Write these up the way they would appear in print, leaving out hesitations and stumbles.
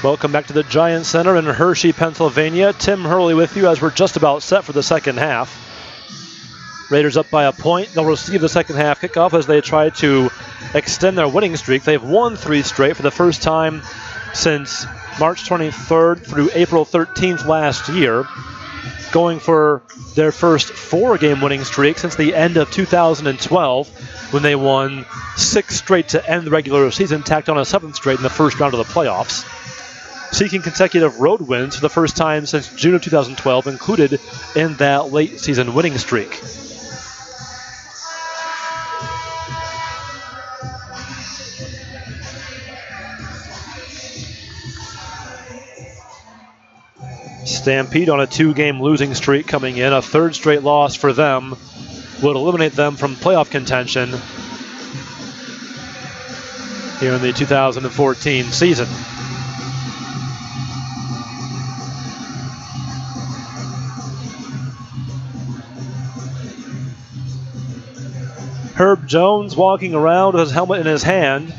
Welcome back to the Giant Center in Hershey, Pennsylvania. Tim Hurley with you as we're just about set for the second half. Raiders up by a point. They'll receive the second half kickoff as they try to extend their winning streak. They've won 3 straight for the first time since March 23rd through April 13th last year, going for their first 4-game winning streak since the end of 2012 when they won 6 straight to end the regular season, tacked on a 7th straight in the first round of the playoffs. Seeking consecutive road wins for the first time since June of 2012, included in that late season winning streak. Stampede on a 2-game losing streak coming in. A 3rd straight loss for them would eliminate them from playoff contention here in the 2014 season. Herb Jones walking around with his helmet in his hand.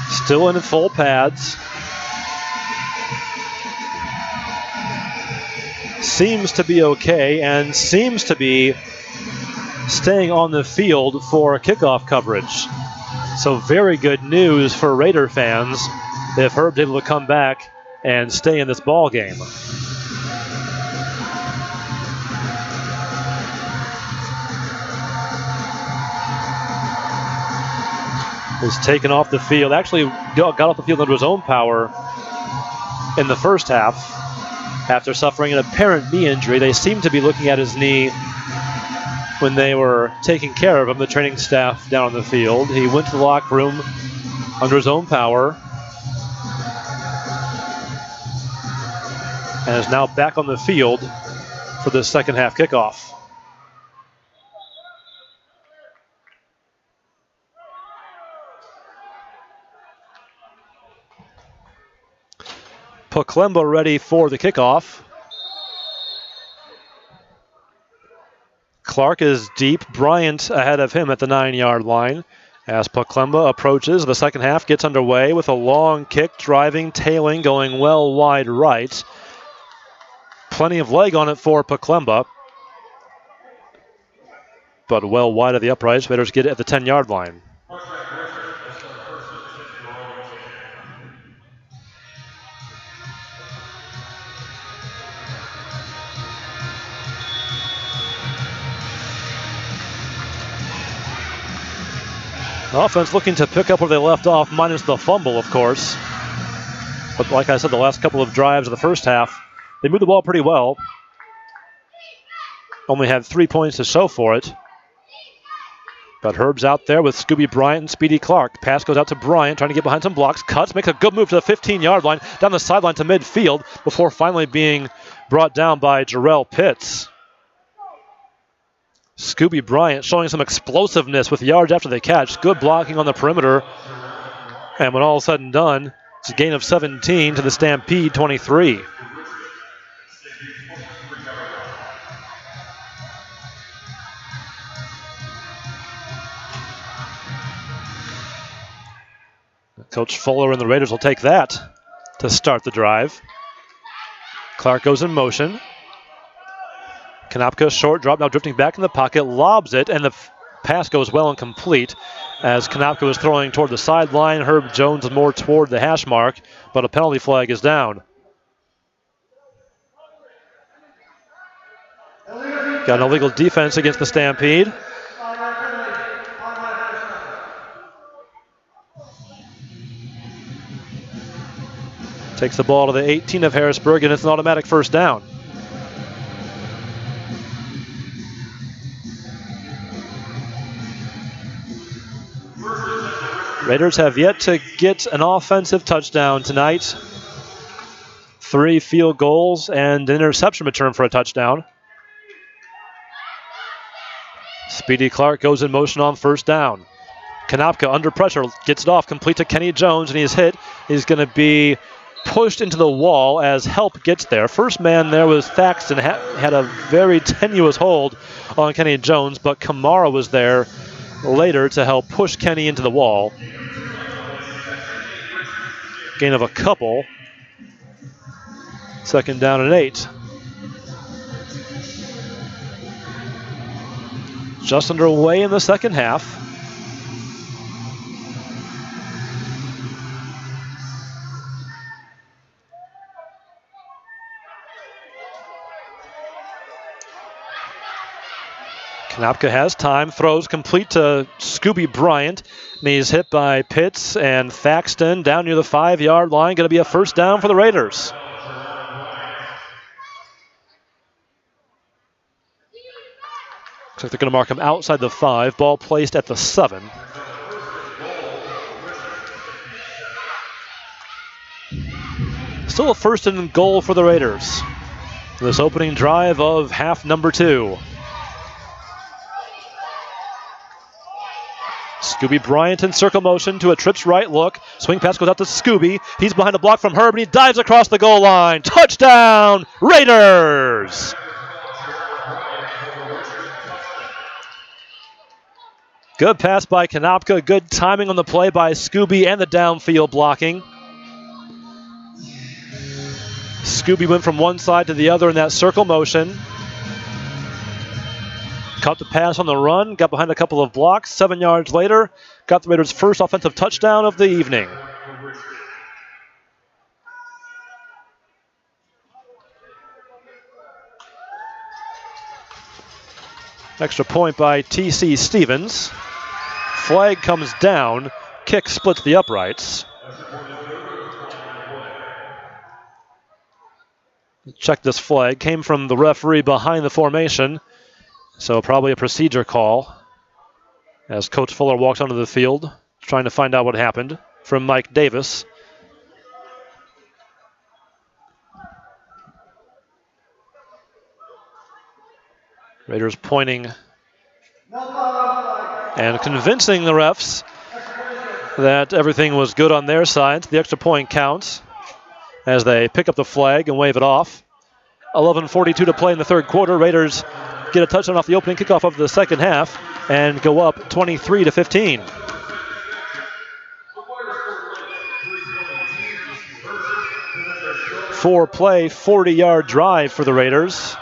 Still in full pads. Seems to be okay and seems to be staying on the field for kickoff coverage. So very good news for Raider fans if Herb's able to come back and stay in this ball game. Was taken off the field. Actually got off the field under his own power in the first half after suffering an apparent knee injury. They seemed to be looking at his knee when they were taking care of him, the training staff down on the field. He went to the locker room under his own power and is now back on the field for the second half kickoff. Poklemba ready for the kickoff. Clark is deep. Bryant ahead of him at the 9-yard line. As Poklemba approaches, the second half gets underway with a long kick, driving, tailing, going well wide right. Plenty of leg on it for Poklemba, but well wide of the uprights. Raiders get it at the 10-yard line. Offense looking to pick up where they left off, minus the fumble, of course. But like I said, the last couple of drives of the first half, they moved the ball pretty well. Only had 3 points to show for it. But Herb's out there with Scooby Bryant and Speedy Clark. Pass goes out to Bryant, trying to get behind some blocks. Cuts, makes a good move to the 15-yard line, down the sideline to midfield, before finally being brought down by Jarrell Pitts. Scooby Bryant showing some explosiveness with yards after the catch. Good blocking on the perimeter. And when all is said and done, it's a gain of 17 to the Stampede 23. Coach Fuller and the Raiders will take that to start the drive. Clark goes in motion. Konopka, short drop, now drifting back in the pocket, lobs it, and the pass goes well and complete as Konopka was throwing toward the sideline. Herb Jones more toward the hash mark, but a penalty flag is down. Got an illegal defense against the Stampede. Takes the ball to the 18 of Harrisburg, and it's an automatic first down. Raiders have yet to get an offensive touchdown tonight. 3 field goals and an interception return for a touchdown. Speedy Clark goes in motion on first down. Konopka under pressure, gets it off, complete to Kenny Jones, and he's hit. He's going to be pushed into the wall as help gets there. First man there was Thaxton, had a very tenuous hold on Kenny Jones, but Kamara was there later to help push Kenny into the wall. Gain of a couple. Second down and 8. Just underway in the second half. Konopka has time, throws complete to Scooby Bryant, and he's hit by Pitts and Thaxton down near the 5-yard line. Going to be a first down for the Raiders. Looks like they're going to mark him outside the 5. Ball placed at the 7. Still a first and goal for the Raiders. This opening drive of half number 2. Scooby Bryant in circle motion to a trips right look. Swing pass goes out to Scooby. He's behind a block from Herb, and he dives across the goal line. Touchdown, Raiders! Good pass by Konopka. Good timing on the play by Scooby and the downfield blocking. Scooby went from one side to the other in that circle motion. Caught the pass on the run, got behind a couple of blocks. 7 yards later, got the Raiders' first offensive touchdown of the evening. Extra point by T.C. Stevens. Flag comes down. Kick splits the uprights. Check this flag. Came from the referee behind the formation. So probably a procedure call as Coach Fuller walks onto the field trying to find out what happened from Mike Davis. Raiders pointing and convincing the refs that everything was good on their side. The extra point counts as they pick up the flag and wave it off. 11:42 to play in the third quarter. Raiders get a touchdown off the opening kickoff of the second half and go up 23-15. Four-play, 40-yard drive for the Raiders.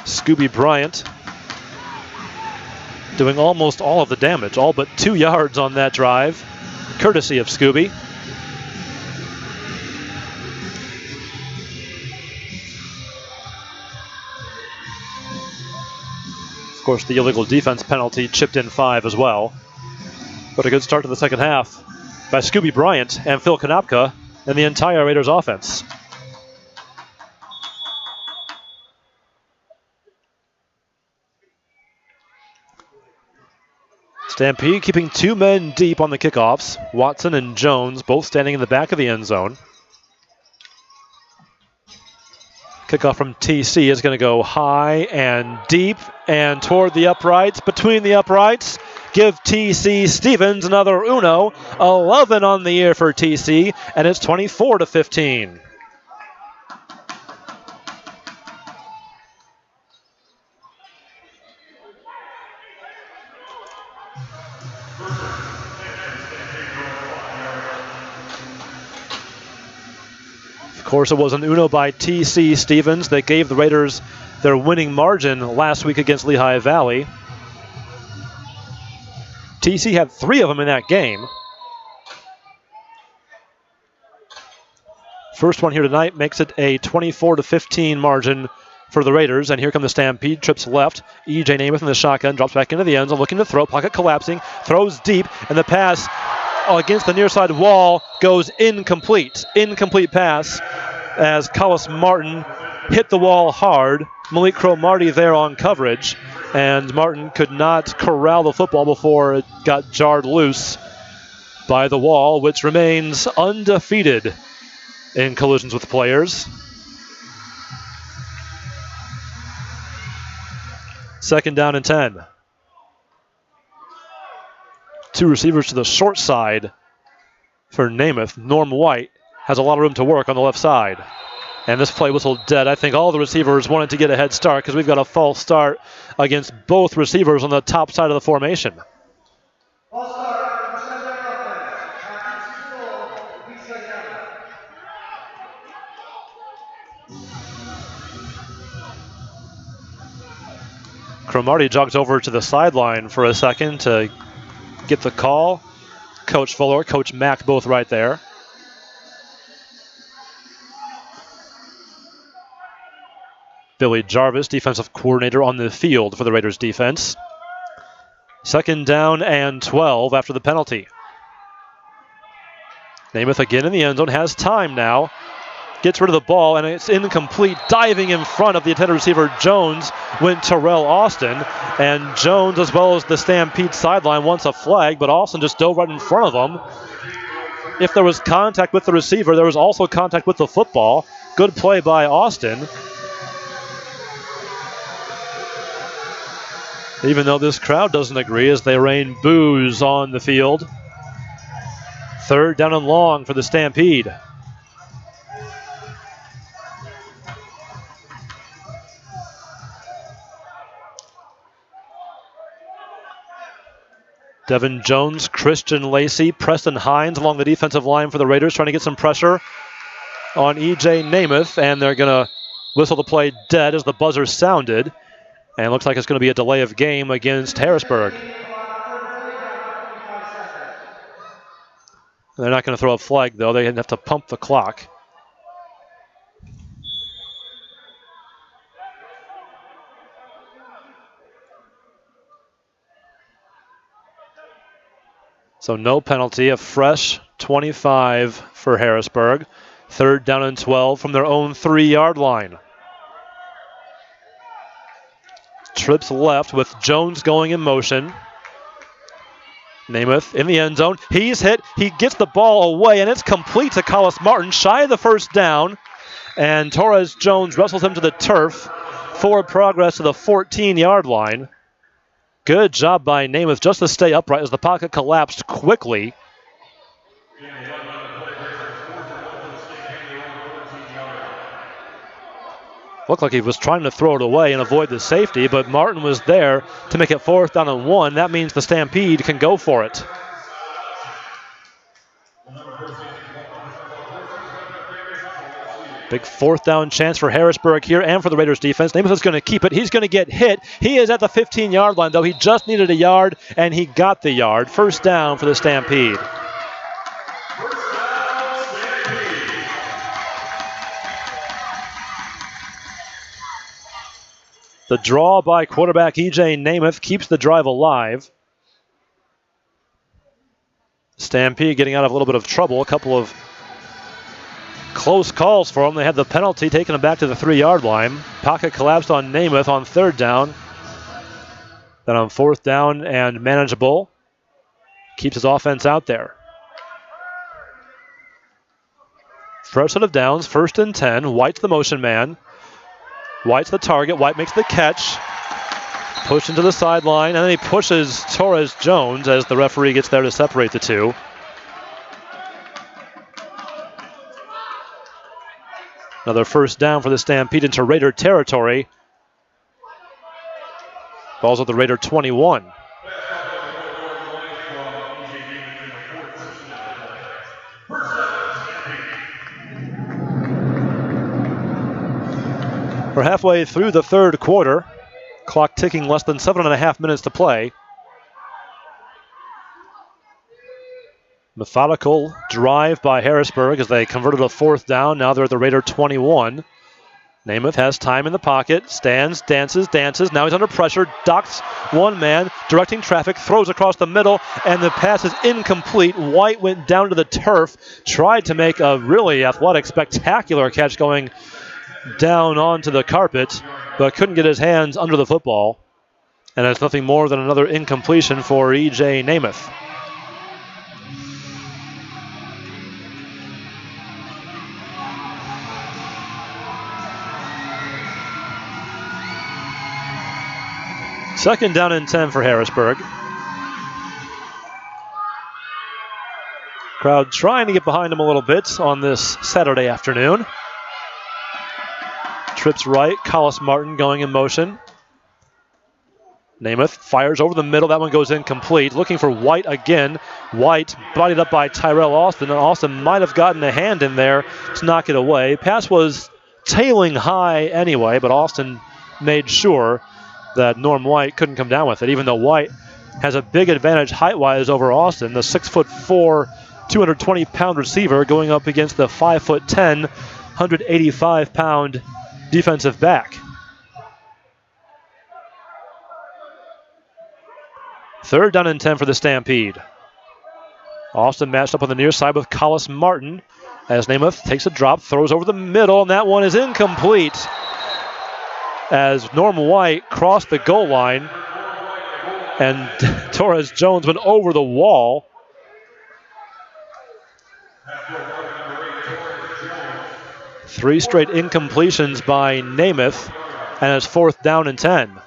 Scooby Bryant doing almost all of the damage, all but 2 yards on that drive, courtesy of Scooby. Of course, the illegal defense penalty chipped in 5 as well. But a good start to the second half by Scooby Bryant and Phil Konopka and the entire Raiders offense. Stampede keeping 2 men deep on the kickoffs. Watson and Jones both standing in the back of the end zone. Kickoff from TC is going to go high and deep and toward the uprights, between the uprights. Give TC Stevens another uno. 11 on the year for TC, and it's 24-15. Of course, it was an uno by T.C. Stevens that gave the Raiders their winning margin last week against Lehigh Valley. T.C. had 3 of them in that game. First one here tonight makes it a 24-15 margin for the Raiders. And here come the Stampede. Trips left. E.J. Namath in the shotgun. Drops back into the end zone. Looking to throw. Pocket collapsing. Throws deep. And the pass against the near side wall goes incomplete. Incomplete pass as Collis Martin hit the wall hard. Malik Cromartie there on coverage. And Martin could not corral the football before it got jarred loose by the wall, which remains undefeated in collisions with players. Second down and 10. 2 receivers to the short side for Namath. Norm White has a lot of room to work on the left side. And this play whistled dead. I think all the receivers wanted to get a head start because we've got a false start against both receivers on the top side of the formation. Cromartie jogs over to the sideline for a second to get the call. Coach Fuller, Coach Mack, both right there. Billy Jarvis, defensive coordinator, on the field for the Raiders defense. 2nd down and 12 after the penalty. Namath again in the end zone, has time now. Gets rid of the ball, and it's incomplete. Diving in front of the intended receiver, Jones, went Terrell Austin. And Jones, as well as the Stampede sideline, wants a flag, but Austin just dove right in front of him. If there was contact with the receiver, there was also contact with the football. Good play by Austin. Even though this crowd doesn't agree as they rain boos on the field. 3rd down and long for the Stampede. Devin Jones, Christian Lacey, Preston Hines along the defensive line for the Raiders, trying to get some pressure on E.J. Namath, and they're going to whistle the play dead as the buzzer sounded. And it looks like it's going to be a delay of game against Harrisburg. They're not going to throw a flag, though. They have to pump the clock. So no penalty, a fresh 25 for Harrisburg. 3rd down and 12 from their own 3-yard line. Trips left with Jones going in motion. Namath in the end zone. He's hit. He gets the ball away, and it's complete to Collis Martin, shy of the 1st down. And Torres Jones wrestles him to the turf. Forward progress to the 14-yard line. Good job by Namath just to stay upright as the pocket collapsed quickly. Looked like he was trying to throw it away and avoid the safety, but Martin was there to make it 4th down and 1. That means the Stampede can go for it. Big 4th down chance for Harrisburg here and for the Raiders defense. Namath is going to keep it. He's going to get hit. He is at the 15-yard line, though. He just needed a yard, and he got the yard. 1st down for the Stampede. The draw by quarterback E.J. Namath keeps the drive alive. Stampede getting out of a little bit of trouble. A couple of close calls for them. They had the penalty, taking them back to the 3-yard line. Pocket collapsed on Namath on 3rd down. Then on 4th down and manageable. Keeps his offense out there. Fresh set of downs, 1st and 10. White's the motion man. White's the target. White makes the catch. Pushed into the sideline, and then he pushes Torres Jones as the referee gets there to separate the two. Another 1st down for the Stampede into Raider territory. Ball's at the Raider 21. We're halfway through the 3rd quarter. Clock ticking, less than 7.5 minutes to play. Methodical drive by Harrisburg as they converted a 4th down. Now they're at the Raider 21. Namath has time in the pocket, stands, dances. Now he's under pressure, docks one man, directing traffic, throws across the middle, and the pass is incomplete. White went down to the turf, tried to make a really athletic, spectacular catch going down onto the carpet, but couldn't get his hands under the football. And it's nothing more than another incompletion for E.J. Namath. Second down and 10 for Harrisburg. Crowd trying to get behind him a little bit on this Saturday afternoon. Trips right. Collis Martin going in motion. Namath fires over the middle. That one goes incomplete. Looking for White again. White bodied up by Tyrell Austin, and Austin might have gotten a hand in there to knock it away. Pass was tailing high anyway, but Austin made sure that Norm White couldn't come down with it, even though White has a big advantage height-wise over Austin, the 6'4", 220-pound receiver going up against the 5'10", 185-pound defensive back. Third down and 10 for the Stampede. Austin matched up on the near side with Collis Martin as Namath takes a drop, throws over the middle, and that one is incomplete as Norm White crossed the goal line and Torres Jones went over the wall. Three straight incompletions by Namath, and it's fourth down and 10.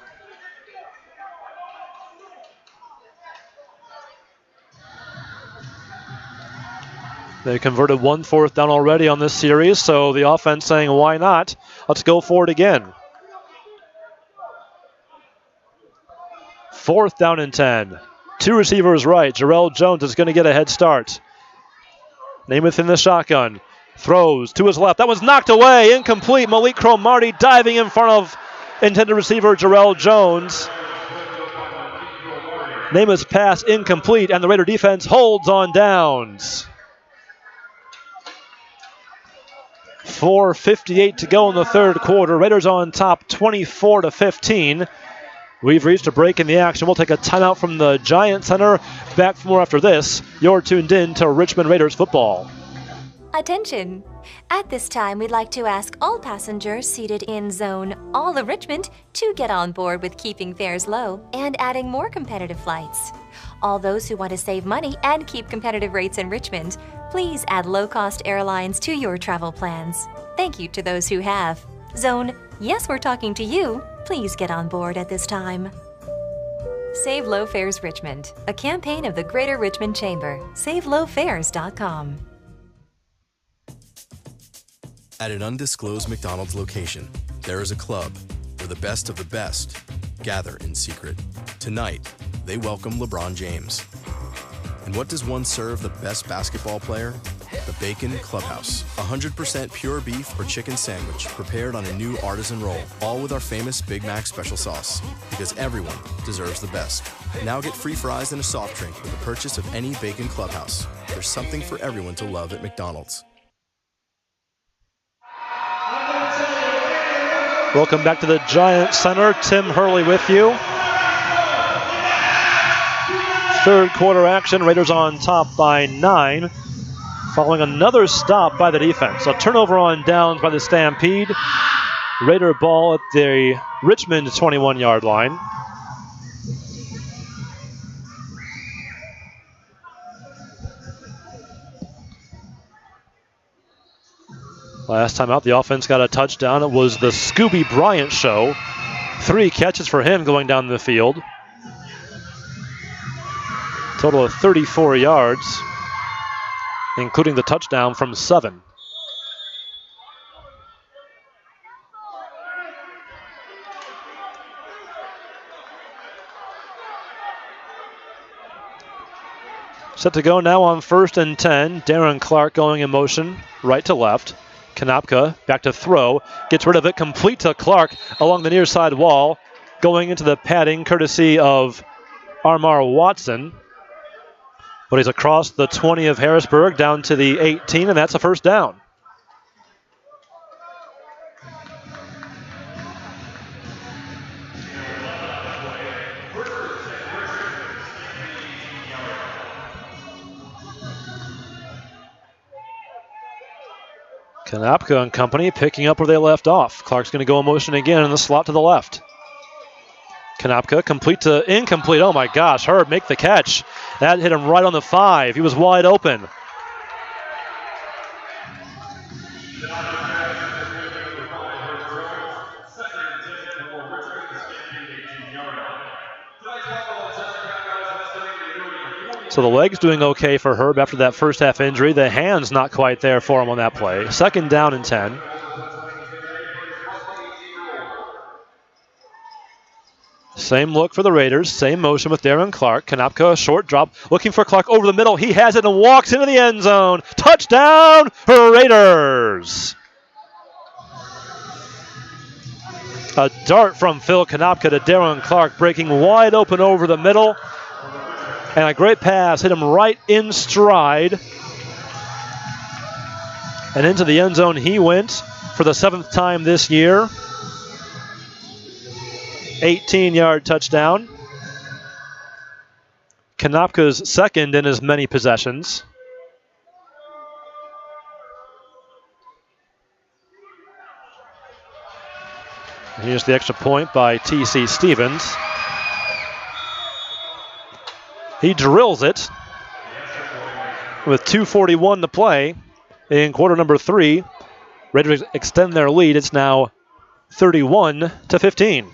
They converted 1 fourth down already on this series, so the offense saying, why not? Let's go for it again. Fourth down and 10. Two receivers right. Jarrell Jones is going to get a head start. Namath in the shotgun. Throws to his left. That was knocked away. Incomplete. Malik Cromartie diving in front of intended receiver Jarrell Jones. Namath's pass incomplete, and the Raider defense holds on downs. 4:58 to go in the third quarter. Raiders on top 24-15. We've reached a break in the action. We'll take a timeout from the Giant Center. Back for more after this. You're tuned in to Richmond Raiders football. Attention! At this time, we'd like to ask all passengers seated in Zone All of Richmond to get on board with keeping fares low and adding more competitive flights. All those who want to save money and keep competitive rates in Richmond, please add low-cost airlines to your travel plans. Thank you to those who have. Zone, yes, we're talking to you. Please get on board at this time. Save Low Fares Richmond, a campaign of the Greater Richmond Chamber. SaveLowFares.com. At an undisclosed McDonald's location, there is a club where the best of the best gather in secret. Tonight, they welcome LeBron James. And what does one serve the best basketball player? The Bacon Clubhouse. 100% pure beef or chicken sandwich prepared on a new artisan roll, all with our famous Big Mac special sauce. Because everyone deserves the best. Now get free fries and a soft drink with the purchase of any Bacon Clubhouse. There's something for everyone to love at McDonald's. Welcome back to the Giant Center. Tim Hurley with you. Third quarter action. Raiders on top by 9. Following another stop by the defense. A turnover on downs by the Stampede. Raider ball at the Richmond 21-yard line. Last time out, the offense got a touchdown. It was the Scooby Bryant show. 3 catches for him going down the field. Total of 34 yards, including the touchdown from 7. Set to go now on 1st and 10. Darren Clark going in motion, right to left. Konopka back to throw, gets rid of it, complete to Clark along the near side wall, going into the padding courtesy of Armar Watson. But he's across the 20 of Harrisburg down to the 18, and that's a first down. Konopka and company picking up where they left off. Clark's going to go in motion again in the slot to the left. Konopka complete to incomplete. Oh my gosh, Herb make the catch. That hit him right on the 5. He was wide open. So the leg's doing okay for Herb after that first half injury. The hand's not quite there for him on that play. Second down and 10. Same look for the Raiders. Same motion with Darren Clark. Konopka, short drop, looking for Clark over the middle. He has it and walks into the end zone. Touchdown, Raiders! A dart from Phil Konopka to Darren Clark, breaking wide open over the middle. And a great pass hit him right in stride. And into the end zone he went for the 7th time this year. 18-yard touchdown. Konopka's second in as many possessions. Here's the extra point by T.C. Stevens. He drills it with 2:41 to play in quarter number 3. Raiders extend their lead. It's now 31-15.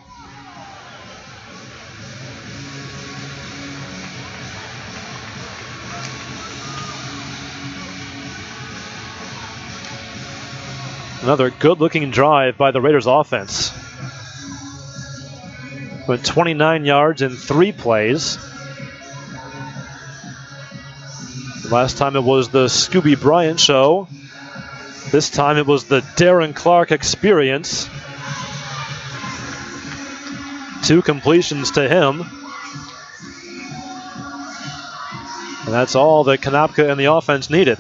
Another good-looking drive by the Raiders offense. Went 29 yards in 3 plays. Last time it was the Scooby Bryant show. This time it was the Darren Clark experience. 2 completions to him. And that's all that Konopka and the offense needed.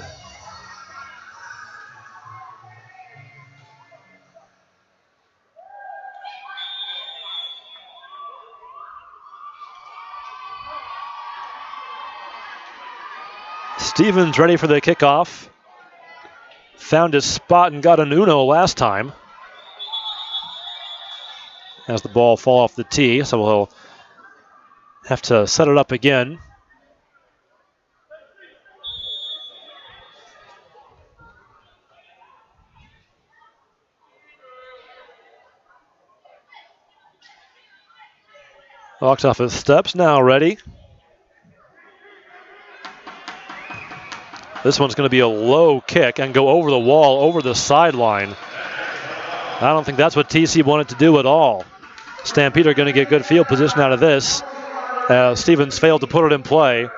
Stevens ready for the kickoff. Found his spot and got an uno last time. As the ball fall off the tee, so we'll have to set it up again. Walks off his steps, now ready. This one's going to be a low kick and go over the wall, over the sideline. I don't think that's what TC wanted to do at all. Stampede are going to get good field position out of this. Stevens failed to put it in play.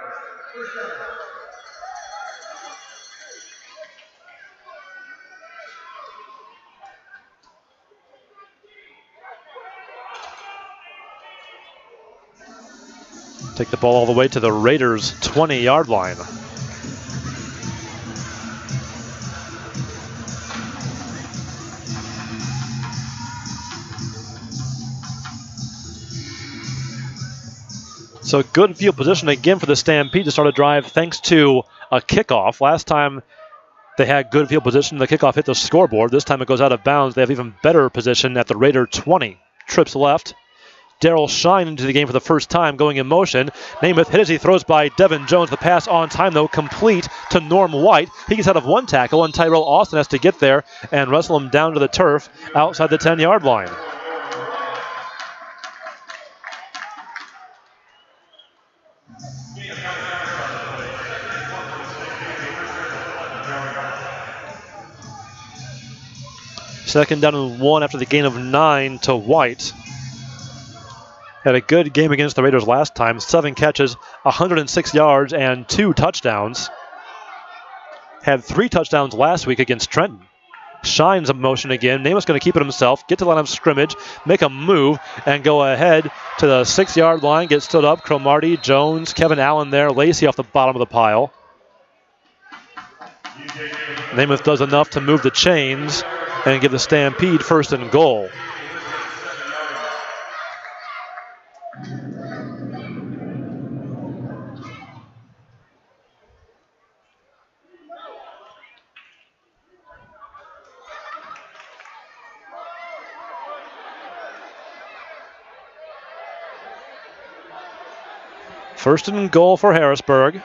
Take the ball all the way to the Raiders' 20-yard line. So good field position again for the Stampede to start a drive thanks to a kickoff. Last time they had good field position, the kickoff hit the scoreboard. This time it goes out of bounds. They have even better position at the Raider 20. Trips left. Daryl Shine into the game for the first time, going in motion. Namath hit as he throws by Devin Jones. The pass on time, though, complete to Norm White. He gets out of one tackle, and Tyrell Austin has to get there and wrestle him down to the turf outside the 10-yard line. Second down and 1 after the gain of 9 to White. Had a good game against the Raiders last time. 7 catches, 106 yards, and 2 touchdowns. Had 3 touchdowns last week against Trenton. Shines a motion again. Namath's going to keep it himself. Get to the line of scrimmage. Make a move and go ahead to the 6-yard line. Get stood up. Cromartie, Jones, Kevin Allen there. Lacey off the bottom of the pile. Namath does enough to move the chains and give the Stampede first and goal. First and goal for Harrisburg.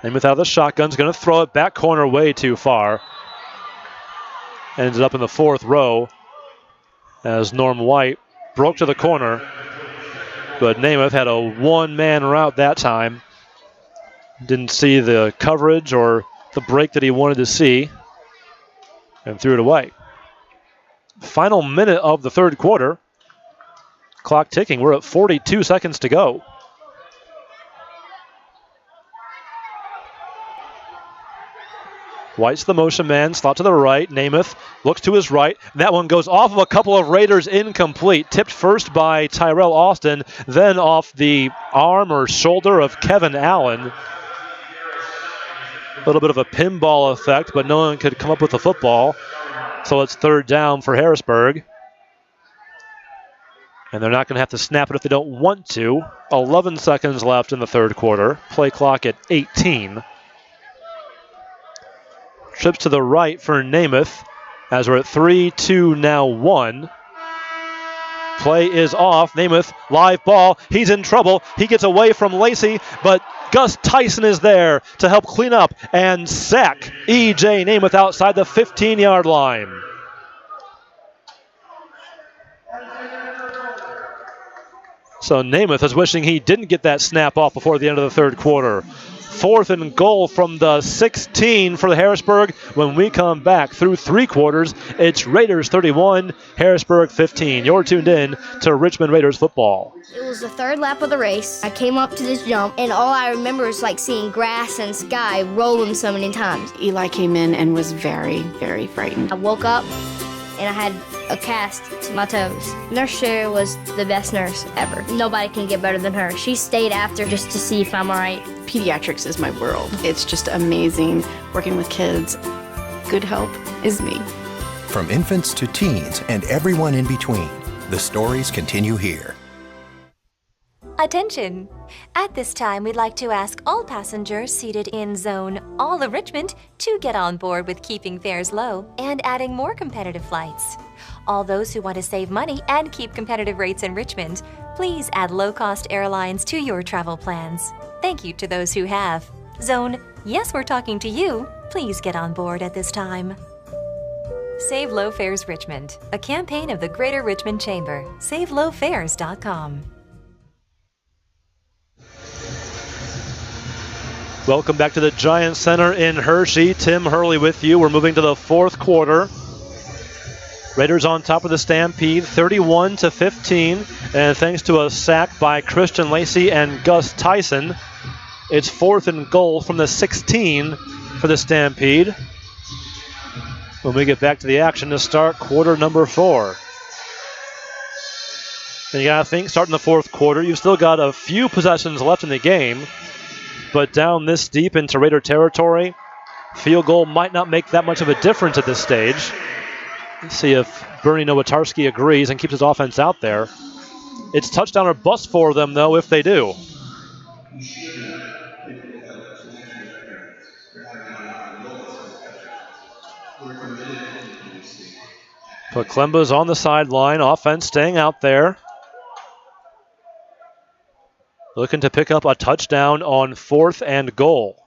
Namath out of the shotgun's going to throw it back corner way too far. Ended up in the 4th row as Norm White broke to the corner. But Namath had a one-man route that time. Didn't see the coverage or the break that he wanted to see and threw it away. Final minute of the 3rd quarter. Clock ticking. We're at 42 seconds to go. White's the motion man, slot to the right. Namath looks to his right. That one goes off of a couple of Raiders, incomplete. Tipped first by Tyrell Austin, then off the arm or shoulder of Kevin Allen. A little bit of a pinball effect, but no one could come up with the football. So it's third down for Harrisburg. And they're not going to have to snap it if they don't want to. 11 seconds left in the third quarter. Play clock at 18. Trips to the right for Namath as we're at 3-2 now 1. Play is off. Namath, live ball. He's in trouble. He gets away from Lacey, but Gus Tyson is there to help clean up and sack E.J. Namath outside the 15-yard line. So Namath is wishing he didn't get that snap off before the end of the third quarter. 4th and goal from the 16 for the Harrisburg. When we come back through 3 quarters, it's Raiders 31, Harrisburg 15. You're tuned in to Richmond Raiders football. It was the third lap of the race. I came up to this jump, and all I remember is like seeing grass and sky rolling so many times. Eli came in and was very, very frightened. I woke up, and I had a cast to my toes. Nurse Sherry was the best nurse ever. Nobody can get better than her. She stayed after just to see if I'm all right. Pediatrics is my world. It's just amazing working with kids. Good help is me. From infants to teens and everyone in between, the stories continue here. Attention! At this time, we'd like to ask all passengers seated in Zone All of Richmond to get on board with keeping fares low and adding more competitive flights. All those who want to save money and keep competitive rates in Richmond, please add low-cost airlines to your travel plans. Thank you to those who have. Zone, yes, we're talking to you. Please get on board at this time. Save Low Fares Richmond, a campaign of the Greater Richmond Chamber. SaveLowFares.com. Welcome back to the Giant Center in Hershey. Tim Hurley with you. We're moving to the fourth quarter. Raiders on top of the Stampede, 31-15. And thanks to a sack by Christian Lacey and Gus Tyson, it's 4th and goal from the 16 for the Stampede. When we get back to the action to start quarter number 4. And you got to think, starting the fourth quarter, you've still got a few possessions left in the game. But down this deep into Raider territory, field goal might not make that much of a difference at this stage. Let's see if Bernie Nowatarski agrees and keeps his offense out there. It's touchdown or bust for them, though, if they do. But Klemba's on the sideline, offense staying out there. Looking to pick up a touchdown on 4th and goal.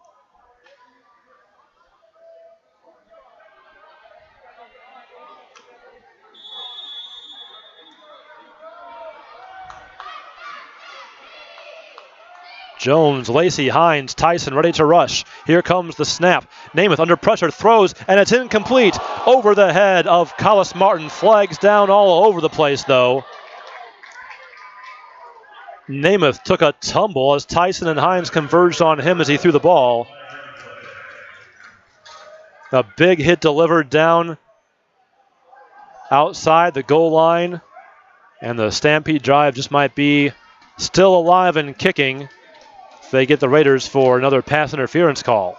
Jones, Lacey, Hines, Tyson ready to rush. Here comes the snap. Namath under pressure, throws, and it's incomplete. Over the head of Collis Martin. Flags down all over the place, though. Namath took a tumble as Tyson and Hines converged on him as he threw the ball. A big hit delivered down outside the goal line. And the Stampede drive just might be still alive and kicking if they get the Raiders for another pass interference call.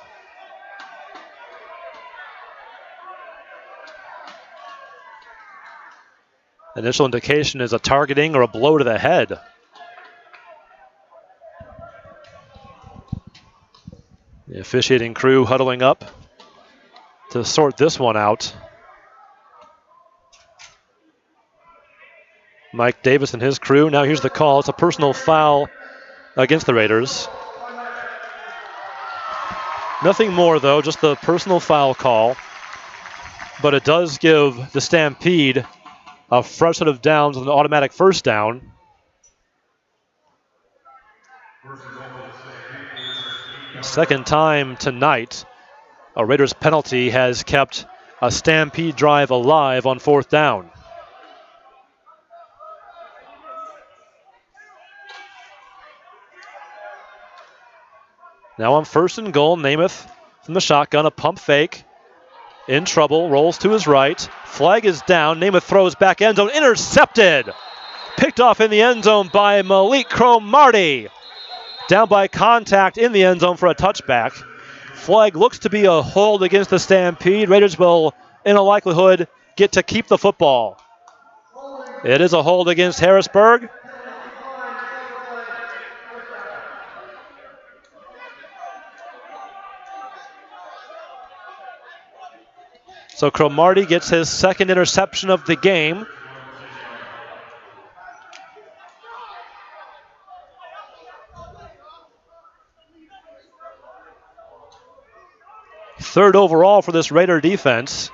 Initial indication is a targeting or a blow to the head. The officiating crew huddling up to sort this one out. Mike Davis and his crew. Now here's the call. It's a personal foul against the Raiders. Nothing more, though, just the personal foul call. But it does give the Stampede a fresh set of downs with an automatic first down. Second time tonight, a Raiders penalty has kept a Stampede drive alive on 4th down. Now on 1st and goal, Namath from the shotgun, a pump fake. In trouble, rolls to his right. Flag is down. Namath throws back end zone, intercepted. Picked off in the end zone by Malik Cromartie. Down by contact in the end zone for a touchback. Flag looks to be a hold against the Stampede. Raiders will, in all likelihood, get to keep the football. It is a hold against Harrisburg. So Cromartie gets his second interception of the game. Third overall for this Raider defense.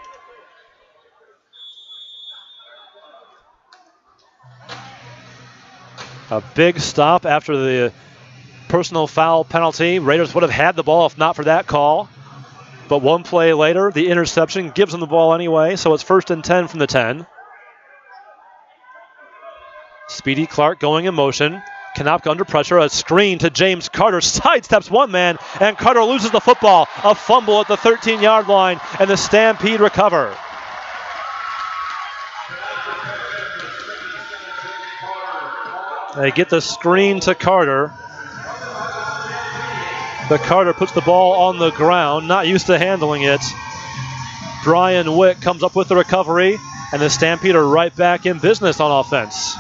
A big stop after the personal foul penalty. Raiders would have had the ball if not for that call. But one play later, the interception gives them the ball anyway, so it's 1st and 10 from the 10. Speedy Clark going in motion. Konopka under pressure, a screen to James Carter, sidesteps one man, and Carter loses the football. A fumble at the 13-yard line, and the Stampede recover. They get the screen to Carter. But Carter puts the ball on the ground, not used to handling it. Brian Witt comes up with the recovery, and the Stampede are right back in business on offense.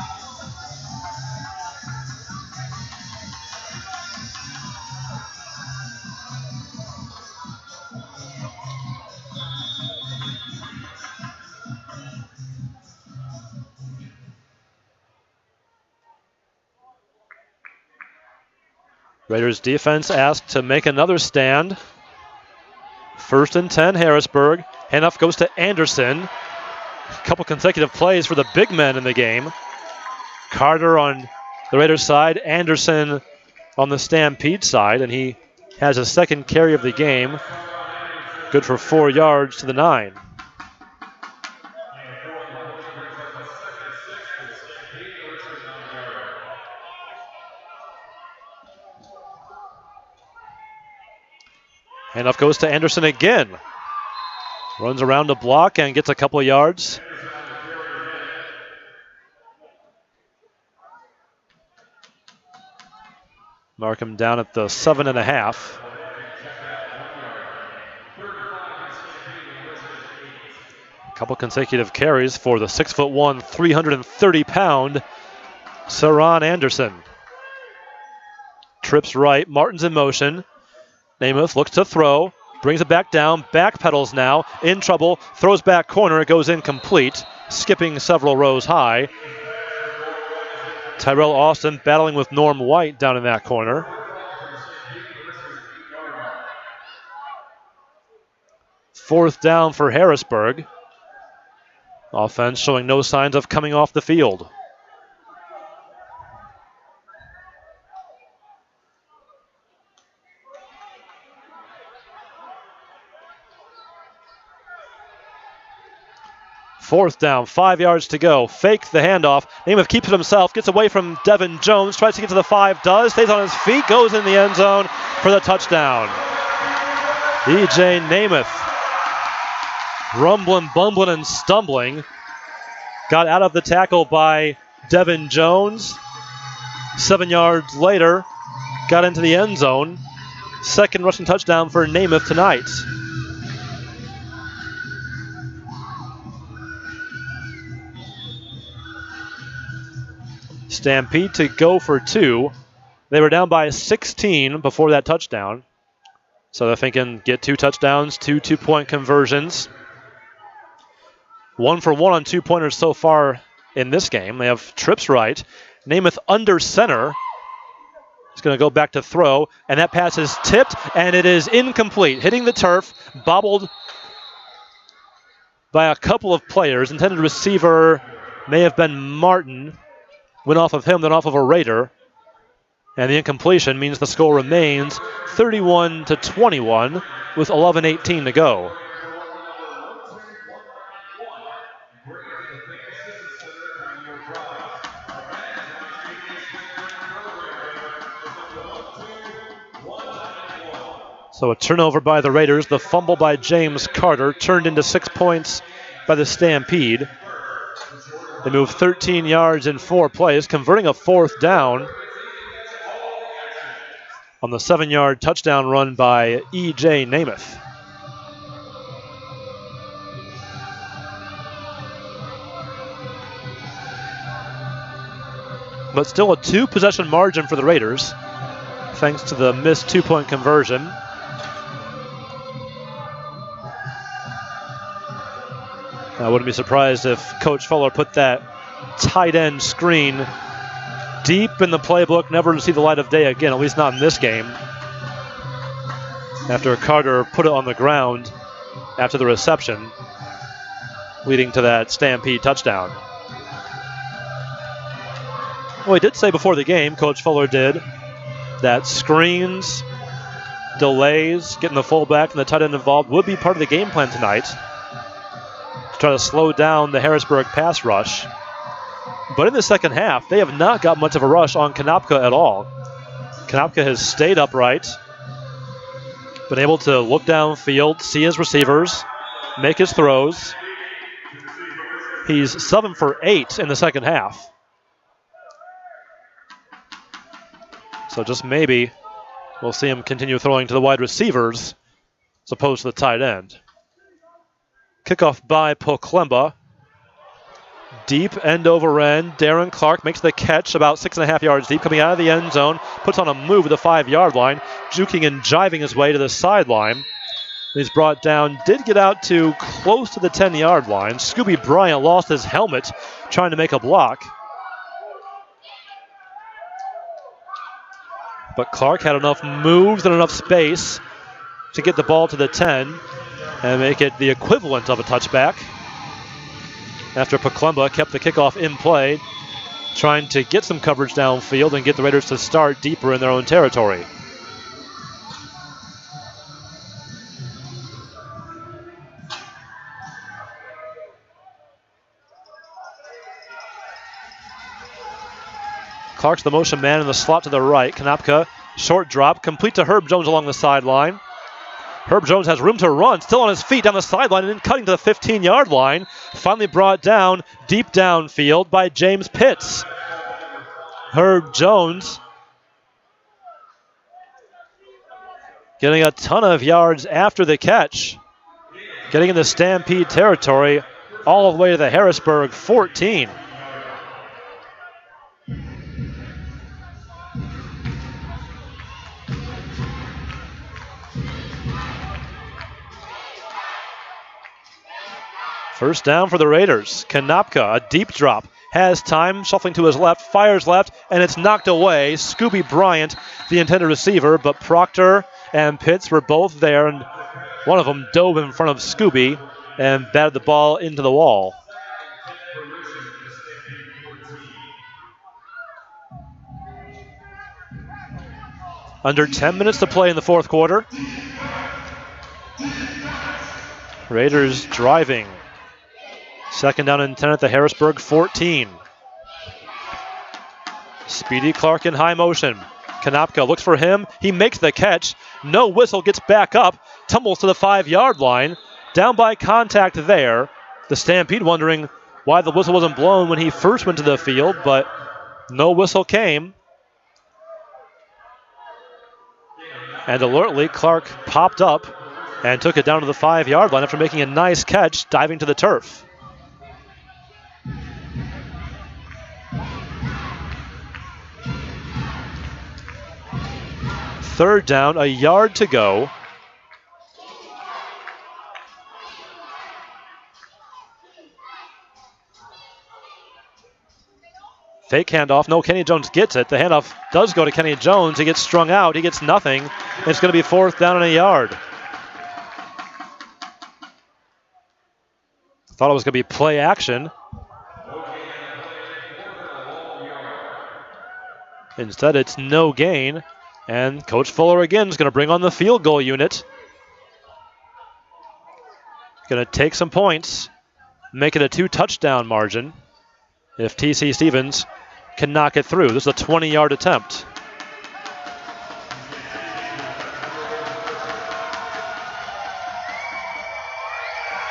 Raiders defense asked to make another stand. 1st and 10, Harrisburg. Handoff goes to Anderson. A couple consecutive plays for the big men in the game. Carter on the Raiders side, Anderson on the Stampede side, and he has a second carry of the game. Good for 4 yards to the 9. Handoff goes to Anderson again. Runs around a block and gets a couple of yards. Mark him down at the 7.5. A couple consecutive carries for the 6'1", 330-pound Saron Anderson. Trips right, Martin's in motion. Namath looks to throw, brings it back down, backpedals now, in trouble, throws back corner, it goes incomplete, skipping several rows high. Tyrell Austin battling with Norm White down in that corner. Fourth down for Harrisburg. Offense showing no signs of coming off the field. Fourth down, 5 yards to go. Fake the handoff. Namath keeps it himself, gets away from Devin Jones, tries to get to the 5, does, stays on his feet, goes in the end zone for the touchdown. E.J. Namath, rumbling, bumbling, and stumbling, got out of the tackle by Devin Jones. 7 yards later, got into the end zone. Second rushing touchdown for Namath tonight. Stampede to go for 2. They were down by 16 before that touchdown. So they're thinking get 2 touchdowns, 2 two-point conversions. 1 for 1 on 2-pointers so far in this game. They have trips right. Namath under center. He's going to go back to throw, and that pass is tipped, and it is incomplete. Hitting the turf, bobbled by a couple of players. Intended receiver may have been Martin. Went off of him, then off of a Raider. And the incompletion means the score remains 31-21 with 11:18 to go. So a turnover by the Raiders. The fumble by James Carter turned into 6 points by the Stampede. They move 13 yards in 4 plays, converting a 4th down on the 7-yard touchdown run by E.J. Namath. But still a 2-possession margin for the Raiders, thanks to the missed 2-point conversion. I wouldn't be surprised if Coach Fuller put that tight end screen deep in the playbook, never to see the light of day again, at least not in this game. After Carter put it on the ground after the reception, leading to that Stampede touchdown. Well, he did say before the game, Coach Fuller did, that screens, delays, getting the fullback and the tight end involved would be part of the game plan tonight to try to slow down the Harrisburg pass rush. But in the second half, they have not got much of a rush on Konopka at all. Konopka has stayed upright, been able to look downfield, see his receivers, make his throws. He's 7 for 8 in the second half. So just maybe we'll see him continue throwing to the wide receivers as opposed to the tight end. Kickoff by Poklemba. Deep end over end. Darren Clark makes the catch about 6.5 yards deep, coming out of the end zone. Puts on a move at the 5-yard line, juking and jiving his way to the sideline. He's brought down, did get out to close to the 10-yard line. Scooby Bryant lost his helmet trying to make a block. But Clark had enough moves and enough space to get the ball to the 10 and make it the equivalent of a touchback. After Poklemba kept the kickoff in play, trying to get some coverage downfield and get the Raiders to start deeper in their own territory. Clark's the motion man in the slot to the right. Konopka, short drop, complete to Herb Jones along the sideline. Herb Jones has room to run, still on his feet down the sideline and then cutting to the 15-yard line. Finally brought down deep downfield by James Pitts. Herb Jones getting a ton of yards after the catch. Getting in the Stampede territory all the way to the Harrisburg 14. First down for the Raiders. Konopka, a deep drop, has time, shuffling to his left, fires left, and it's knocked away. Scooby Bryant, the intended receiver, but Proctor and Pitts were both there, and one of them dove in front of Scooby and batted the ball into the wall. Under 10 minutes to play in the fourth quarter. Raiders driving. Second down and 10 at the Harrisburg 14. Speedy Clark in high motion. Konopka looks for him. He makes the catch. No whistle, gets back up. Tumbles to the 5-yard line. Down by contact there. The Stampede wondering why the whistle wasn't blown when he first went to the field, but no whistle came. And alertly, Clark popped up and took it down to the 5-yard line after making a nice catch, diving to the turf. Third down, a yard to go. Fake handoff. No, Kenny Jones gets it. The handoff does go to Kenny Jones. He gets strung out. He gets nothing. It's going to be fourth down and a yard. Thought it was going to be play action. Instead, it's no gain. And Coach Fuller again is going to bring on the field goal unit. Going to take some points, make it a 2-touchdown margin if T.C. Stevens can knock it through. This is a 20-yard attempt.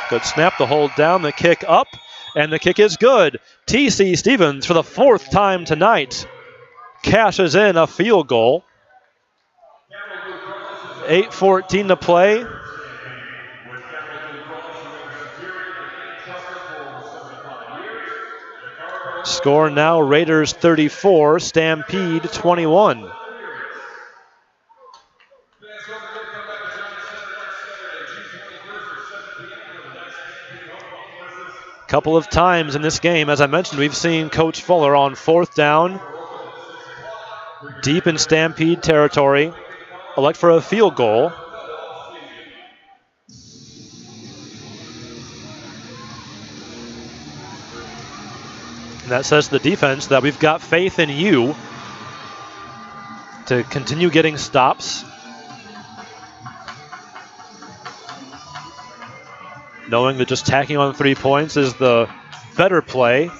Good snap, the hold down, the kick up, and the kick is good. T.C. Stevens, for the 4th time tonight, cashes in a field goal. 8:14 to play. Score now, Raiders 34, Stampede 21. Couple of times in this game, as I mentioned, we've seen Coach Fuller on 4th down, deep in Stampede territory, elect for a field goal. And that says to the defense that we've got faith in you to continue getting stops, knowing that just tacking on 3 points is the better play,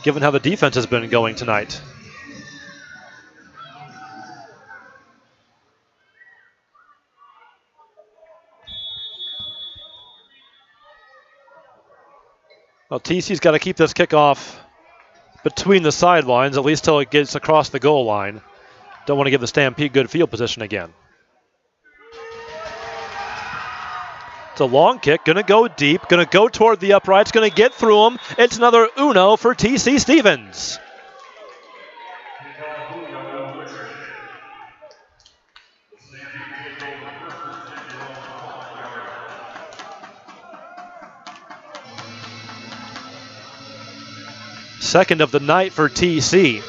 given how the defense has been going tonight. Well, TC's got to keep this kickoff between the sidelines, at least till it gets across the goal line. Don't want to give the Stampede good field position again. It's a long kick, going to go deep, going to go toward the uprights, going to get through them. It's another Uno for T.C. Stevens. Second of the night for TC.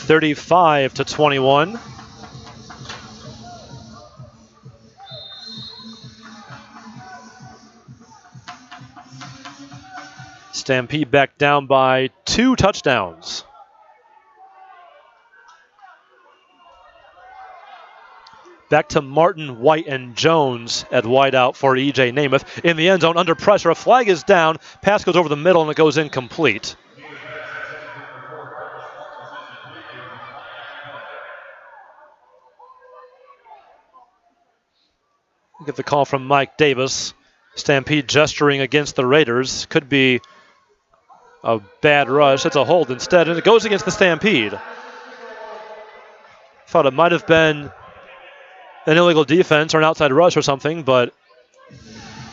(35-21). Stampede back down by 2 touchdowns. Back to Martin, White, and Jones at wideout for E.J. Namath. In the end zone, under pressure, a flag is down. Pass goes over the middle, and it goes incomplete. Get the call from Mike Davis. Stampede gesturing against the Raiders. Could be a bad rush. It's a hold instead, and it goes against the Stampede. Thought it might have been an illegal defense or an outside rush or something, but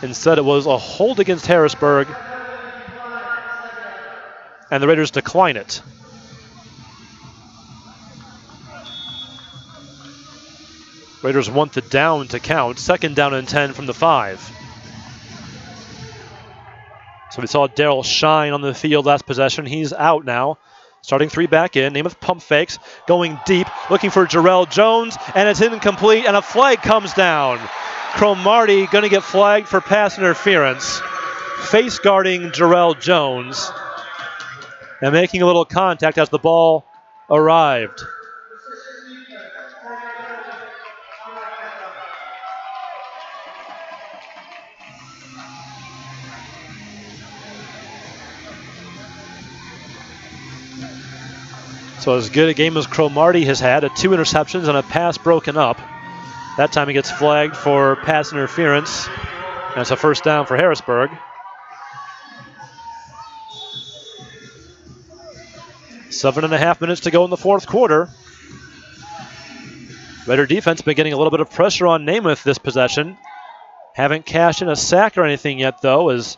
instead it was a hold against Harrisburg, and the Raiders decline it. Raiders want the down to count. 2nd down and 10 from the 5. So we saw Daryl Shine on the field last possession. He's out now. Starting 3 back in. Namath pump fakes. Going deep. Looking for Jarrell Jones. And it's incomplete. And a flag comes down. Cromartie going to get flagged for pass interference. Face guarding Jarrell Jones. And making a little contact as the ball arrived. So as good a game as Cromartie has had, 2 interceptions and a pass broken up. That time he gets flagged for pass interference. And it's a 1st down for Harrisburg. 7.5 minutes to go in the 4th quarter. Raider defense been getting a little bit of pressure on Namath this possession. Haven't cashed in a sack or anything yet, though, as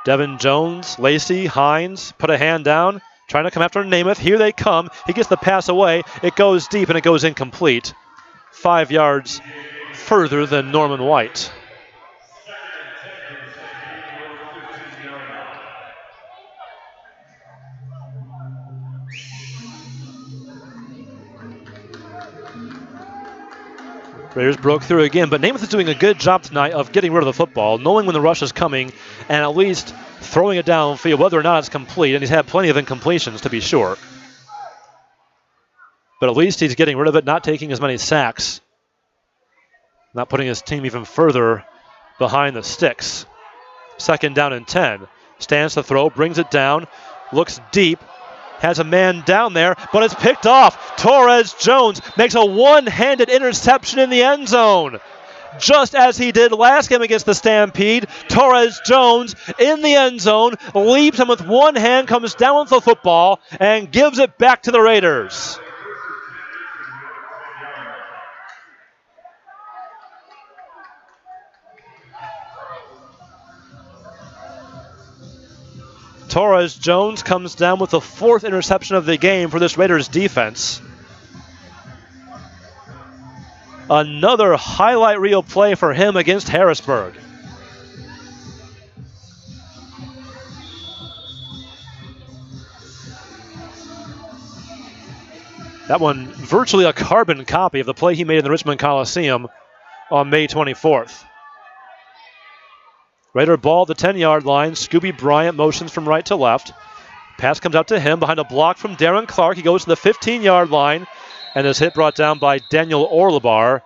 Devin Jones, Lacey, Hines put a hand down. Trying to come after Namath. Here they come. He gets the pass away. It goes deep and it goes incomplete. 5 yards further than Norman White. Raiders broke through again, but Namath is doing a good job tonight of getting rid of the football, knowing when the rush is coming, and at least throwing it downfield, whether or not it's complete. And he's had plenty of incompletions, to be sure. But at least he's getting rid of it, not taking as many sacks, not putting his team even further behind the sticks. 2nd down and 10. Stands to throw, brings it down, looks deep, has a man down there, but it's picked off. Torres Jones makes a one-handed interception in the end zone. Just as he did last game against the Stampede, Torres Jones in the end zone, leaps him with one hand, comes down with the football, and gives it back to the Raiders. Torres Jones comes down with the fourth interception of the game for this Raiders defense. Another highlight reel play for him against Harrisburg. That one virtually a carbon copy of the play he made in the Richmond Coliseum on May 24th. Raider ball at the 10-yard line. Scooby Bryant motions from right to left. Pass comes out to him behind a block from Darren Clark. He goes to the 15-yard line and is hit brought down by Daniel Orlebar.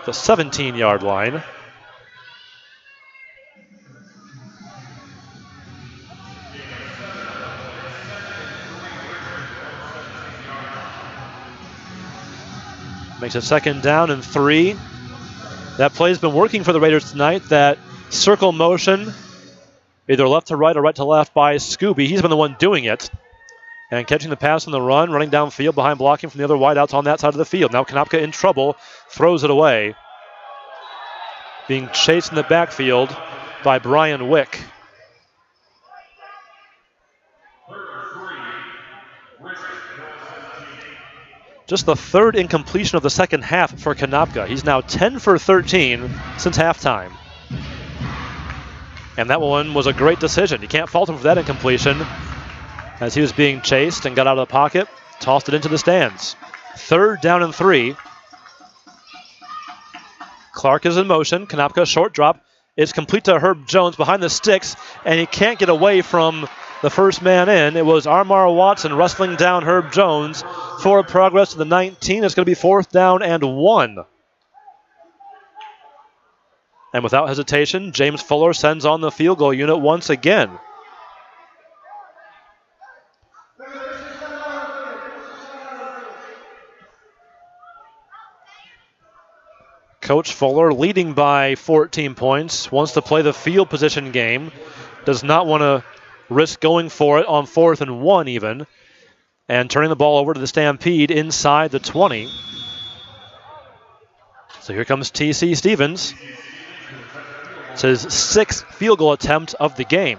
The 17-yard line. Makes it 2nd down and 3. That play's been working for the Raiders tonight. That circle motion, either left to right or right to left by Scooby. He's been the one doing it. And catching the pass on the run, running downfield behind blocking from the other wideouts on that side of the field. Now Konopka in trouble, throws it away. Being chased in the backfield by Brian Wick. Just the third incompletion of the second half for Konopka. He's now 10 for 13 since halftime. And that one was a great decision. You can't fault him for that incompletion as he was being chased and got out of the pocket, tossed it into the stands. 3rd down and 3. Clark is in motion. Konopka, short drop. It's complete to Herb Jones behind the sticks, and he can't get away from the first man in. It was Armar Watson wrestling down Herb Jones. Forward progress to the 19. It's going to be 4th down and 1. And without hesitation, James Fuller sends on the field goal unit once again. Coach Fuller leading by 14 points, wants to play the field position game, does not want to risk going for it on 4th and 1 even, and turning the ball over to the Stampede inside the 20. So here comes T.C. Stevens. It's his 6th field goal attempt of the game.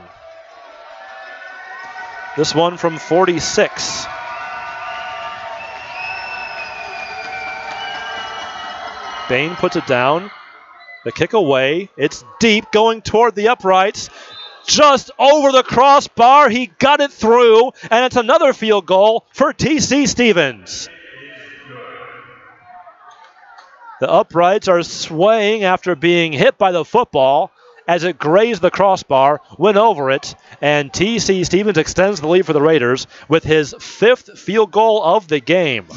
This one from 46. Bain puts it down. The kick away. It's deep, going toward the uprights. Just over the crossbar. He got it through, and it's another field goal for T.C. Stevens. The uprights are swaying after being hit by the football as it grazed the crossbar, went over it, and T.C. Stevens extends the lead for the Raiders with his 5th field goal of the game.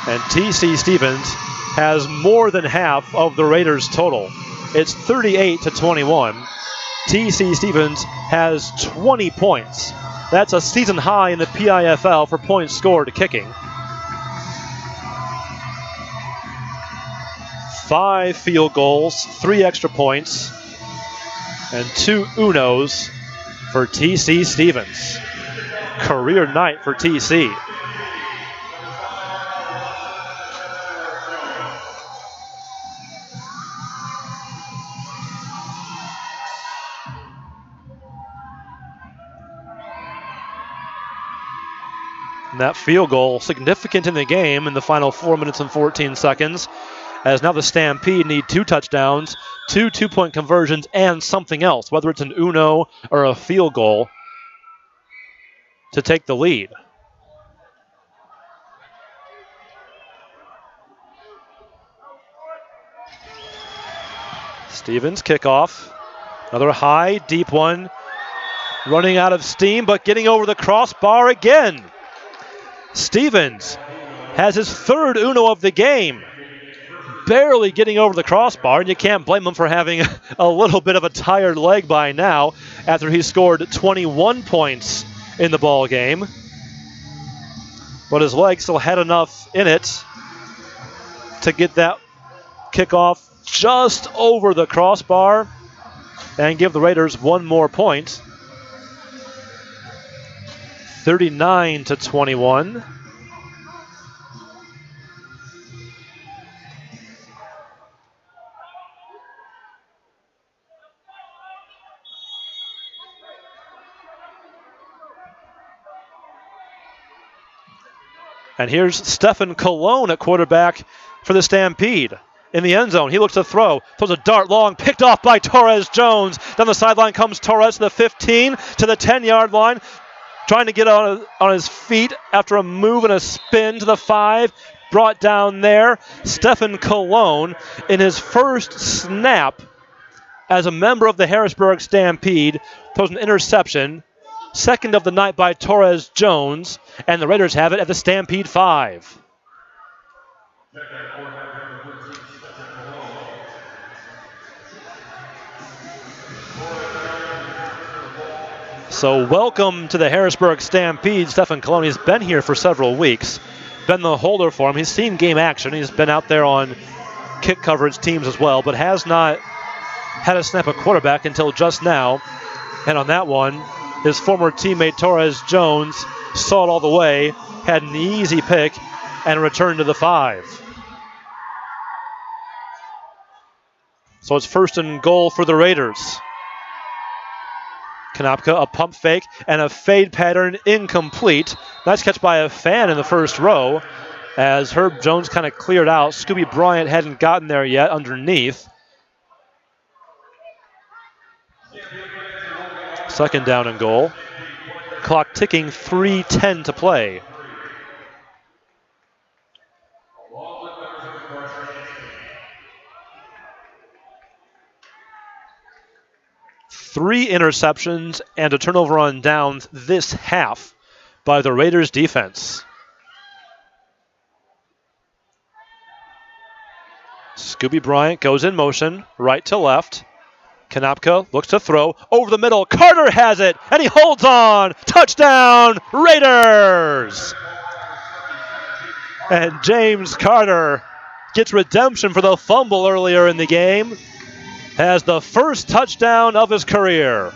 And T.C. Stevens has more than half of the Raiders' total. It's 38-21. T.C. Stevens has 20 points. That's a season high in the PIFL for points scored kicking. 5 field goals, 3 extra points, and 2 unos for T.C. Stevens. Career night for T.C. That field goal significant in the game in the final 4 minutes and 14 seconds, as now the Stampede need 2 touchdowns, 2 two-point conversions, and something else, whether it's an uno or a field goal, to take the lead. Stevens kickoff. Another high, deep one. Running out of steam, but getting over the crossbar again. Stevens has his 3rd uno of the game. barely getting over the crossbar, and you can't blame him for having a little bit of a tired leg by now after he scored 21 points in the ball game. But his leg still had enough in it to get that kickoff just over the crossbar and give the Raiders one more point. 39-21. And here's Stephen Colon at quarterback for the Stampede. In the end zone, he looks to throw. Throws a dart long, picked off by Torres Jones. Down the sideline comes Torres to the 15, to the 10-yard line. Trying to get on his feet after a move and a spin to the 5. Brought down there. Stephen Colon in his first snap as a member of the Harrisburg Stampede throws an interception. Second of the night by Torres Jones, and the Raiders have it at the Stampede 5. So welcome to the Harrisburg Stampede, Stephen Colon. He's been here for several weeks, been the holder for him. He's seen game action. He's been out there on kick coverage teams as well, but has not had a snap at quarterback until just now. And on that one, his former teammate Torres Jones saw it all the way, had an easy pick, and returned to the 5. So it's first and goal for the Raiders. Konopka, a pump fake, and a fade pattern incomplete. Nice catch by a fan in the first row as Herb Jones kind of cleared out. Scooby Bryant hadn't gotten there yet underneath. Second down and goal. Clock ticking, 3:10 to play. Three interceptions and a turnover on downs this half by the Raiders defense. Scooby Bryant goes in motion, right to left. Konopka looks to throw over the middle. Carter has it, and he holds on. Touchdown, Raiders! And James Carter gets redemption for the fumble earlier in the game. Has the first touchdown of his career.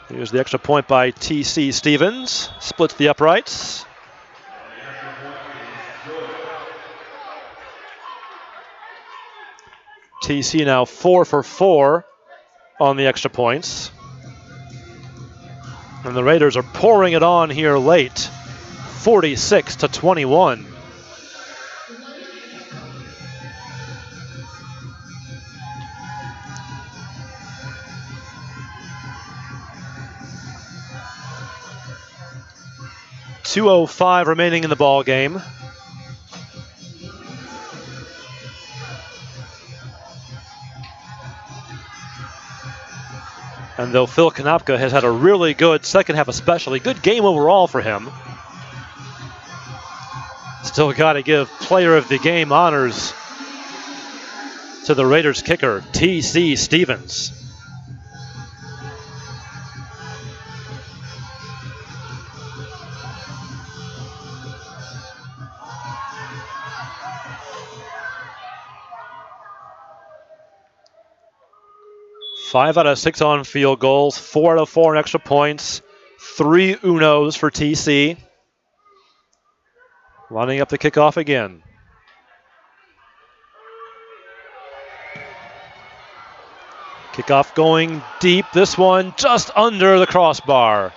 Here's the extra point by T.C. Stevens. Splits the uprights. TC now 4 for 4 on the extra points. And the Raiders are pouring it on here late. 46-21. .205 remaining in the ball game. And though Phil Konopka has had a really good second half, especially good game overall for him, still got to give player of the game honors to the Raiders kicker, T.C. Stevens. Five out of 6 on field goals, 4 out of 4 on extra points, 3 unos for TC. Lining up the kickoff again. Kickoff going deep. This one just under the crossbar.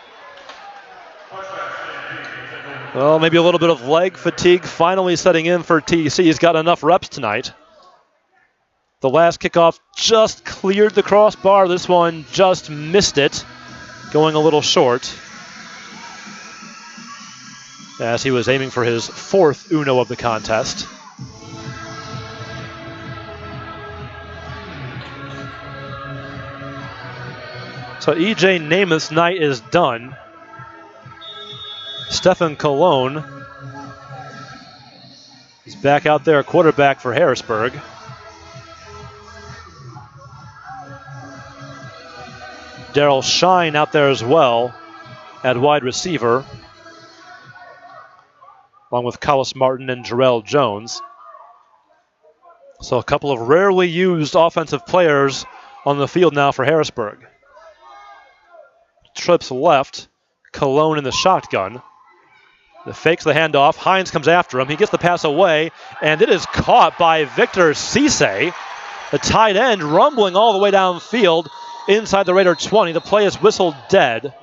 Well, maybe a little bit of leg fatigue finally setting in for TC. He's got enough reps tonight. The last kickoff just cleared the crossbar. This one just missed it, going a little short. as he was aiming for his 4th Uno of the contest. So E.J. Namath's night is done. Stefan Cologne is back out there, quarterback for Harrisburg. Daryl Shine out there as well at wide receiver, along with Collis Martin and Jarrell Jones. So a couple of rarely used offensive players on the field now for Harrisburg. Trips left, Cologne in the shotgun. The fakes the handoff. Hines comes after him. He gets the pass away, and it is caught by Victor Cisse, the tight end, rumbling all the way downfield inside the Raider 20. The play is whistled dead.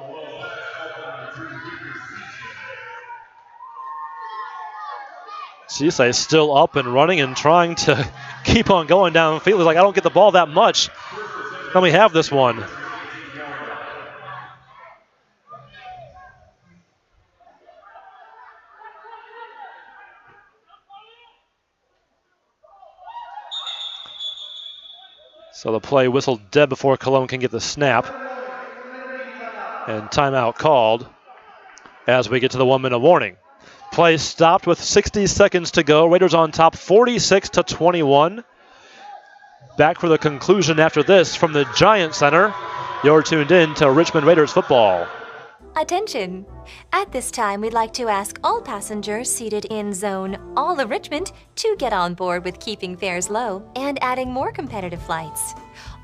Cisse is still up and running and trying to keep on going downfield. He's like, I don't get the ball that much. Let me have this one. So the play whistled dead before Cologne can get the snap. And timeout called as we get to the 1-minute warning. Play stopped with 60 seconds to go. Raiders on top 46-21. Back for the conclusion after this from the Giant Center. You're tuned in to Richmond Raiders football. Attention! At this time, we'd like to ask all passengers seated in Zone All of Richmond to get on board with keeping fares low and adding more competitive flights.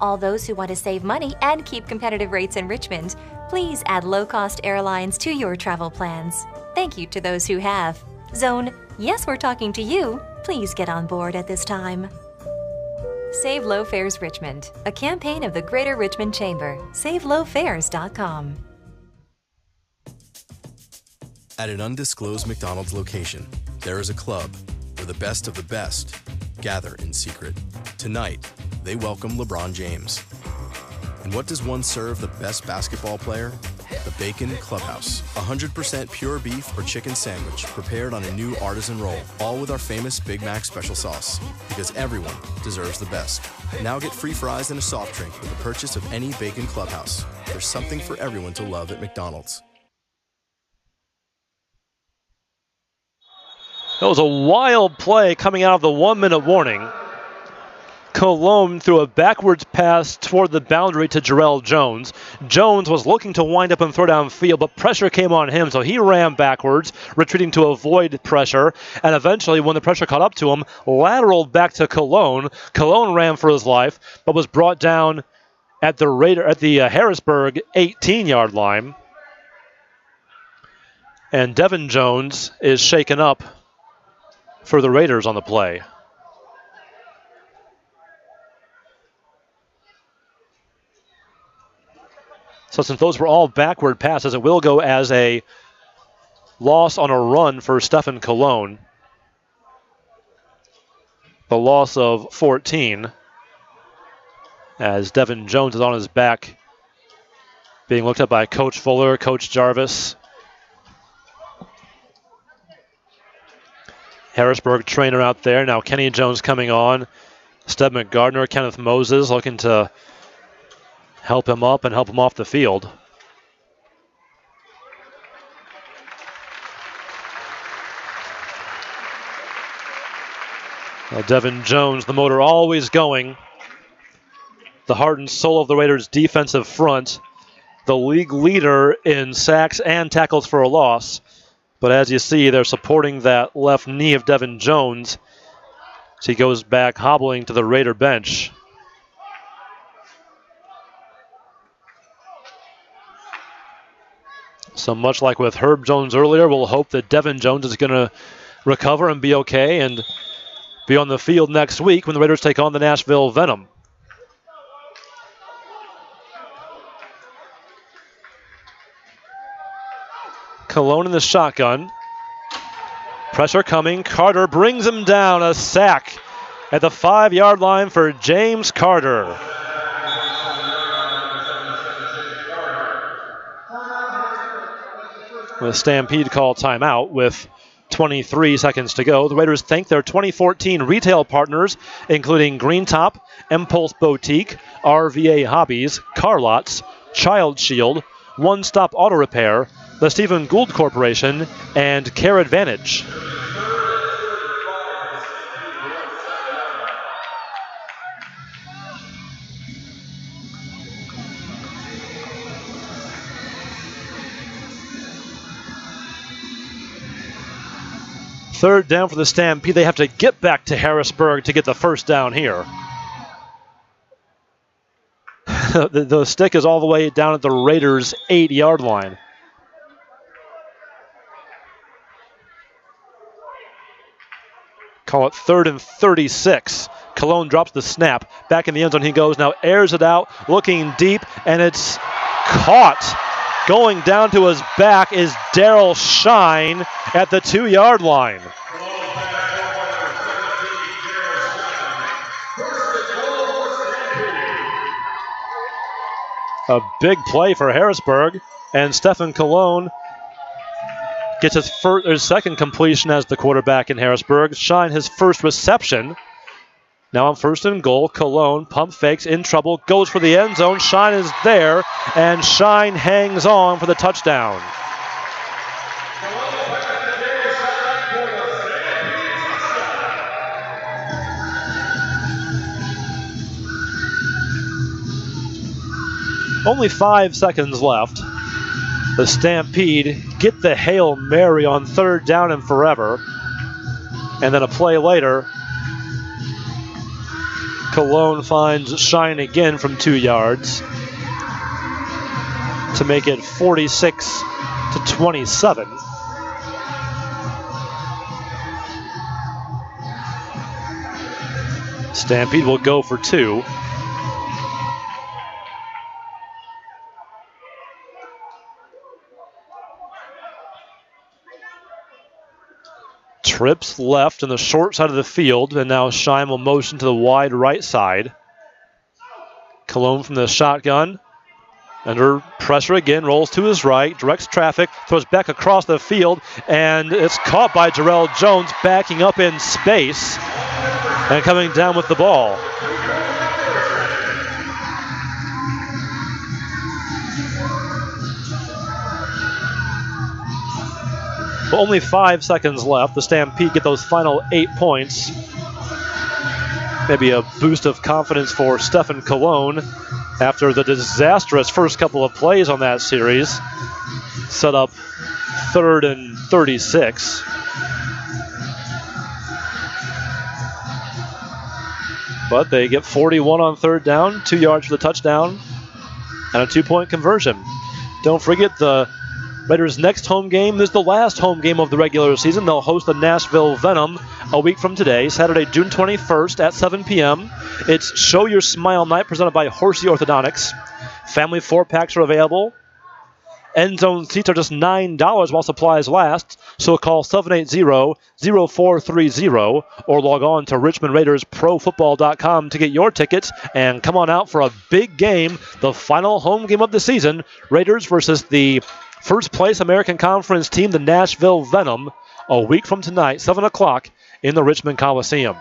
All those who want to save money and keep competitive rates in Richmond, please add low-cost airlines to your travel plans. Thank you to those who have. Zone, yes, we're talking to you. Please get on board at this time. Save Low Fares Richmond, a campaign of the Greater Richmond Chamber. SaveLowFares.com. At an undisclosed McDonald's location, there is a club where the best of the best gather in secret. Tonight, they welcome LeBron James. And what does one serve the best basketball player? The Bacon Clubhouse. 100% pure beef or chicken sandwich prepared on a new artisan roll, all with our famous Big Mac special sauce. Because everyone deserves the best. Now get free fries and a soft drink with the purchase of any Bacon Clubhouse. There's something for everyone to love at McDonald's. That was a wild play coming out of the 1-minute warning. Cologne threw a backwards pass toward the boundary to Jarrell Jones. Jones was looking to wind up and throw downfield, but pressure came on him, so he ran backwards, retreating to avoid pressure. And eventually, when the pressure caught up to him, lateraled back to Cologne. Cologne ran for his life, but was brought down at the Harrisburg 18-yard line. And Devin Jones is shaken up for the Raiders on the play. So since those were all backward passes, it will go as a loss on a run for Stefan Cologne. The loss of 14 as Devin Jones is on his back, being looked at by Coach Fuller, Coach Jarvis. Harrisburg trainer out there. Now Kenny Jones coming on. Steb McGardner, Kenneth Moses looking to help him up and help him off the field. Now Devin Jones, the motor always going. The heart and soul of the Raiders' defensive front. The league leader in sacks and tackles for a loss. But as you see, they're supporting that left knee of Devin Jones as he goes back hobbling to the Raider bench. So much like with Herb Jones earlier, we'll hope that Devin Jones is going to recover and be okay and be on the field next week when the Raiders take on the Nashville Venom. Cologne in the shotgun. Pressure coming. Carter brings him down. A sack at the 5-yard line for James Carter. The Stampede call timeout with 23 seconds to go. The Raiders thank their 2014 retail partners, including Green Top, Impulse Boutique, RVA Hobbies, Car Lots, Child Shield, One Stop Auto Repair, the Stephen Gould Corporation, and Care Advantage. Third down for the Stampede. They have to get back to Harrisburg to get the first down here. The stick is all the way down at the Raiders' 8-yard line. Call it 3rd and 36. Cologne drops the snap. Back in the end zone he goes. Now airs it out, looking deep, and it's caught. Going down to his back is Daryl Shine at the 2-yard line. A big play for Harrisburg, and Stephen Cologne gets his second completion as the quarterback in Harrisburg. Shine his first reception. Now on 1st and goal, Cologne pump fakes, in trouble, goes for the end zone. Shine is there, and Shine hangs on for the touchdown. Only 5 seconds left. The Stampede get the Hail Mary on 3rd down and forever. And then a play later, Cologne finds Shine again from 2 yards to make it 46-27. Stampede will go for 2. Trips left in the short side of the field, and now Shine will motion to the wide right side. Cologne from the shotgun. Under pressure again, rolls to his right, directs traffic, throws back across the field, and it's caught by Jarrell Jones, backing up in space and coming down with the ball. But only 5 seconds left. The Stampede get those final 8 points. Maybe a boost of confidence for Stephen Cologne after the disastrous first couple of plays on that series. Set up 3rd and 36. But they get 41 on 3rd down, 2 yards for the touchdown, and a 2-point conversion. Don't forget the Raiders' next home game is the last home game of the regular season. They'll host the Nashville Venom a week from today, Saturday, June 21st at 7 p.m. It's Show Your Smile Night presented by Horsey Orthodontics. Family 4-packs are available. End zone seats are just $9 while supplies last, so call 780-0430 or log on to RichmondRaidersProFootball.com to get your tickets, and come on out for a big game, the final home game of the season, Raiders versus the first place American Conference team, the Nashville Venom, a week from tonight, 7 o'clock in the Richmond Coliseum.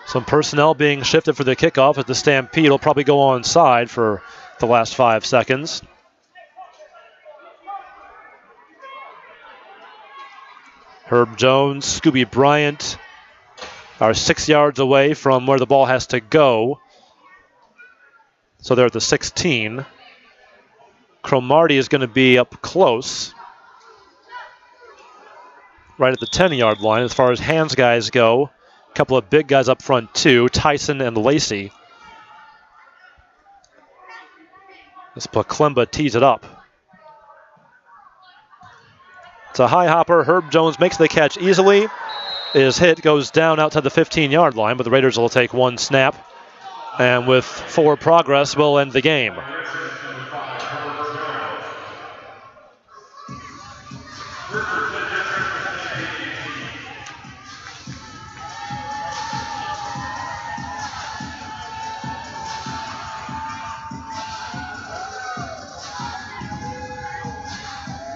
Some personnel being shifted for the kickoff as the Stampede will probably go onside for the last 5 seconds. Herb Jones, Scooby Bryant are 6 yards away from where the ball has to go. So they're at the 16. Cromartie is going to be up close, right at the 10-yard line as far as hands guys go. A couple of big guys up front too, Tyson and Lacey. As Paklemba tees it up. It's a high hopper. Herb Jones makes the catch easily. His hit goes down outside the 15-yard line, but the Raiders will take 1 snap. And with 4 progress, we'll end the game.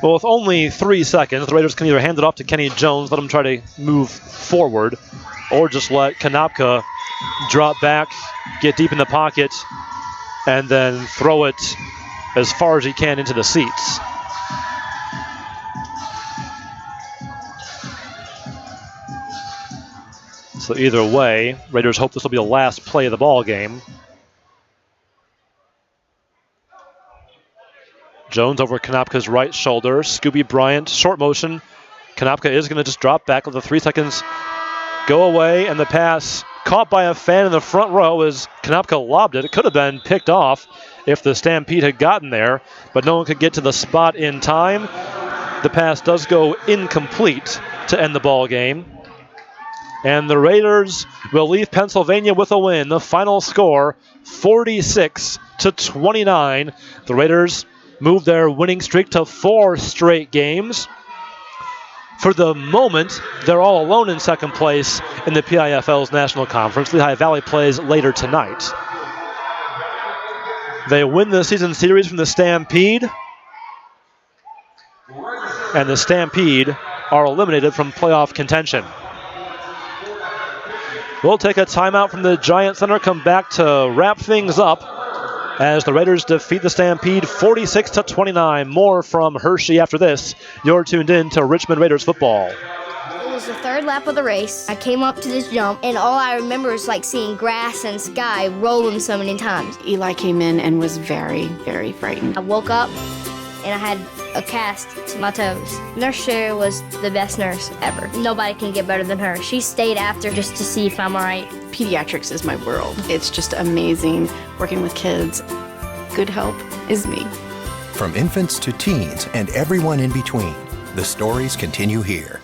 Well, with only 3 seconds, the Raiders can either hand it off to Kenny Jones, let him try to move forward, or just let Konopka drop back, get deep in the pocket, and then throw it as far as he can into the seats. So either way, Raiders hope this will be the last play of the ball game. Jones over Konopka's right shoulder. Scooby Bryant, short motion. Konopka is going to just drop back. Let the 3 seconds go away, and the pass caught by a fan in the front row as Konopka lobbed it. It could have been picked off if the Stampede had gotten there, but no one could get to the spot in time. The pass does go incomplete to end the ball game. And the Raiders will leave Pennsylvania with a win. The final score, 46-29. The Raiders move their winning streak to 4 straight games. For the moment, they're all alone in second place in the PIFL's National Conference. Lehigh Valley plays later tonight. They win the season series from the Stampede. And the Stampede are eliminated from playoff contention. We'll take a timeout from the Giant Center, come back to wrap things up as the Raiders defeat the Stampede 46-29. More from Hershey after this. You're tuned in to Richmond Raiders football. It was the 3rd lap of the race. I came up to this jump, and all I remember is like seeing grass and sky rolling so many times. Eli came in and was very, very frightened. I woke up, and I had a cast to my toes. Nurse Sherry was the best nurse ever. Nobody can get better than her. She stayed after just to see if I'm all right. Pediatrics is my world. It's just amazing working with kids. Good help is me. From infants to teens and everyone in between, the stories continue here.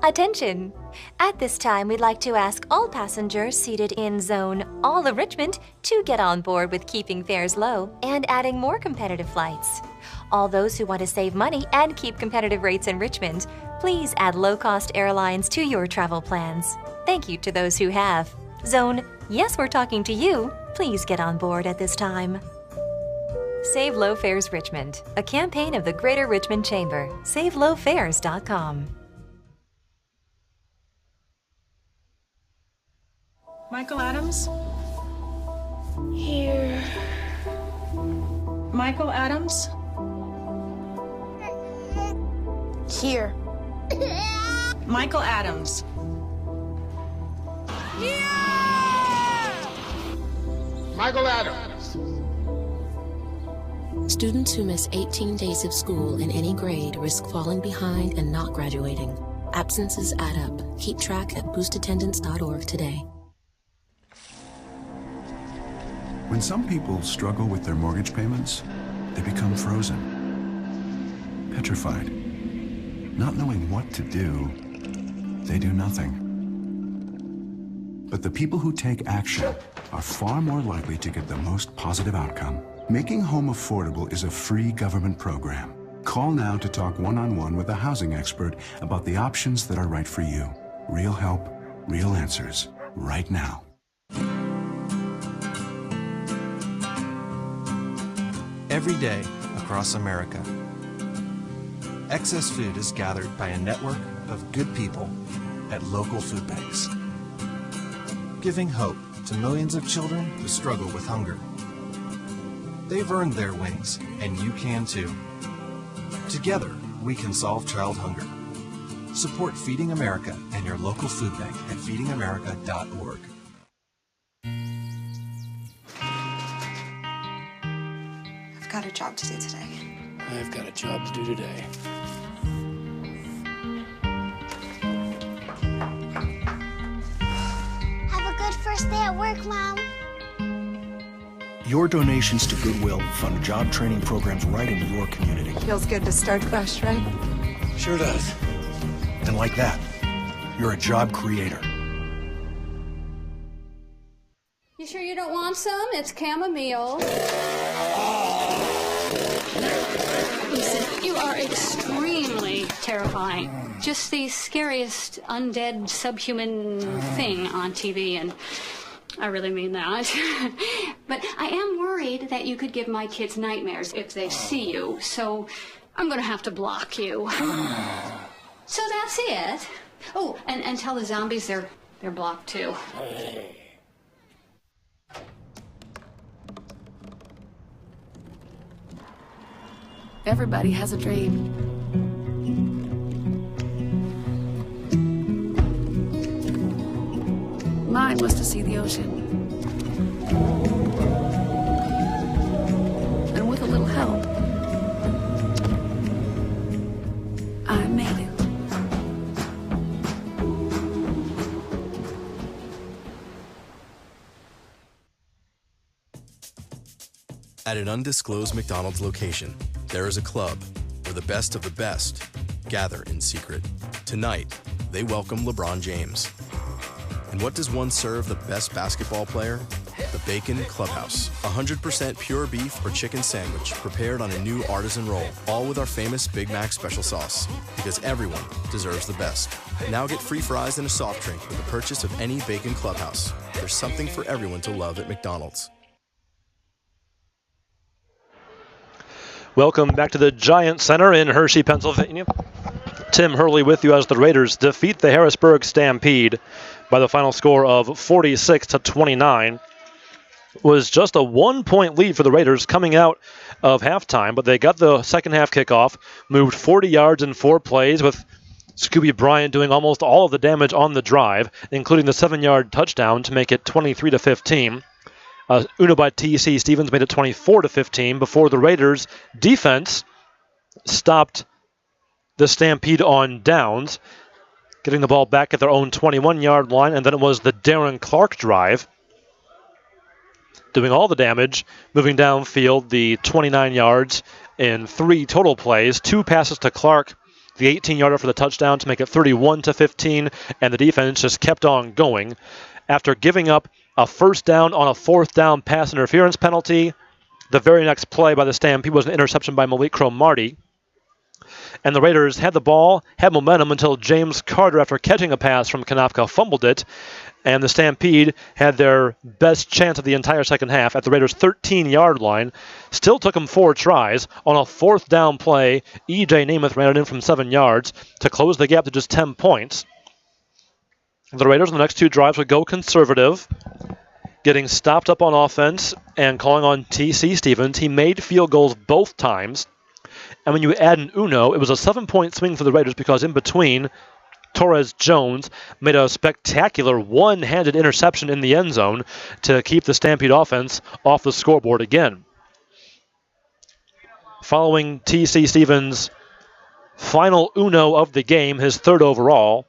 Attention! At this time, we'd like to ask all passengers seated in Zone All of Richmond to get on board with keeping fares low and adding more competitive flights. All those who want to save money and keep competitive rates in Richmond, please add low-cost airlines to your travel plans. Thank you to those who have. Zone, yes, we're talking to you. Please get on board at this time. Save Low Fares Richmond, a campaign of the Greater Richmond Chamber. SaveLowFares.com. Michael Adams? Here. Michael Adams? Here. Michael Adams. Michael Adams. Students who miss 18 days of school in any grade risk falling behind and not graduating. Absences add up. Keep track at boostattendance.org today. When some people struggle with their mortgage payments, they become frozen, petrified. Not knowing what to do, they do nothing. But the people who take action are far more likely to get the most positive outcome. Making home affordable is a free government program. Call now to talk one-on-one with a housing expert about the options that are right for you. Real help, real answers, right now. Every day across America, excess food is gathered by a network of good people at local food banks, giving hope to millions of children who struggle with hunger. They've earned their wings, and you can too. Together, we can solve child hunger. Support Feeding America and your local food bank at feedingamerica.org. I've got a job to do today. I've got a job to do today. Have a good first day at work, Mom. Your donations to Goodwill fund job training programs right in your community. Feels good to start fresh, right? Sure does. And like that, you're a job creator. You sure you don't want some? It's chamomile. Listen, you are extremely terrifying. Just the scariest undead subhuman thing on TV, and I really mean that. But I am worried that you could give my kids nightmares if they see you, so I'm going to have to block you. So that's it. Oh, and tell the zombies they're blocked too. Everybody has a dream. Mine was to see the ocean. And with a little help, I made it. At an undisclosed McDonald's location, there is a club where the best of the best gather in secret. Tonight, they welcome LeBron James. And what does one serve the best basketball player? The Bacon Clubhouse. 100% pure beef or chicken sandwich prepared on a new artisan roll, all with our famous Big Mac special sauce. Because everyone deserves the best. Now get free fries and a soft drink with the purchase of any Bacon Clubhouse. There's something for everyone to love at McDonald's. Welcome back to the Giant Center in Hershey, Pennsylvania. Tim Hurley with you as the Raiders defeat the Harrisburg Stampede by the final score of 46-29. Was just a 1-point lead for the Raiders coming out of halftime, but they got the second half kickoff, moved 40 yards in 4 plays with Scooby Bryant doing almost all of the damage on the drive, including the 7-yard touchdown to make it 23-15. Uno by T.C. Stevens made it 24-15 before the Raiders' defense stopped the Stampede on downs, getting the ball back at their own 21-yard line, and then it was the Darren Clark drive, doing all the damage, moving downfield the 29 yards in 3 total plays, 2 passes to Clark, the 18-yarder for the touchdown to make it 31-15, and the defense just kept on going. After giving up a first down on a 4th down pass interference penalty, the very next play by the Stampede was an interception by Malik Cromartie. And the Raiders had the ball, had momentum until James Carter, after catching a pass from Konopka, fumbled it. And the Stampede had their best chance of the entire second half at the Raiders' 13-yard line. Still took them 4 tries. On a 4th down play, E.J. Namath ran it in from 7 yards to close the gap to just 10 points. The Raiders on the next 2 drives would go conservative, getting stopped up on offense and calling on T.C. Stevens. He made field goals both times. And when you add an Uno, it was a 7-point swing for the Raiders because in between, Torres Jones made a spectacular one-handed interception in the end zone to keep the Stampede offense off the scoreboard again. Following T.C. Stevens' final Uno of the game, his 3rd overall,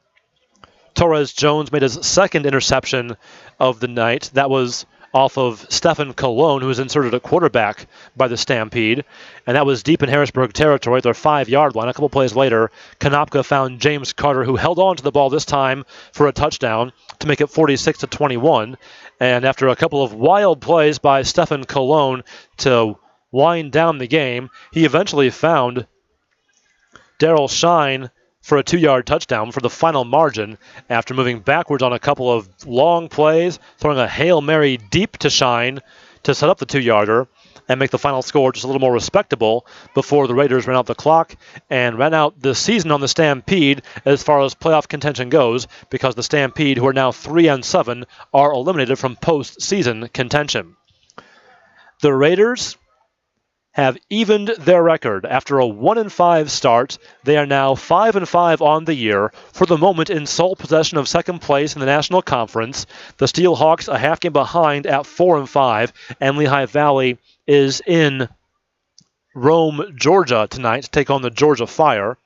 Torres Jones made his 2nd interception of the night. That was off of Stephen Colon, who was inserted at quarterback by the Stampede. And that was deep in Harrisburg territory at their 5-yard line. A couple plays later, Konopka found James Carter, who held on to the ball this time for a touchdown to make it 46-21. And after a couple of wild plays by Stephen Colon to wind down the game, he eventually found Daryl Shine for a 2-yard touchdown for the final margin after moving backwards on a couple of long plays, throwing a Hail Mary deep to Shine to set up the 2-yarder and make the final score just a little more respectable before the Raiders ran out the clock and ran out the season on the Stampede as far as playoff contention goes, because the Stampede, who are now 3-7, are eliminated from postseason contention. The Raiders have evened their record. After a 1-5 start, they are now 5-5 on the year, for the moment in sole possession of second place in the National Conference. The Steelhawks a half game behind at 4-5, and Lehigh Valley is in Rome, Georgia tonight to take on the Georgia Fire.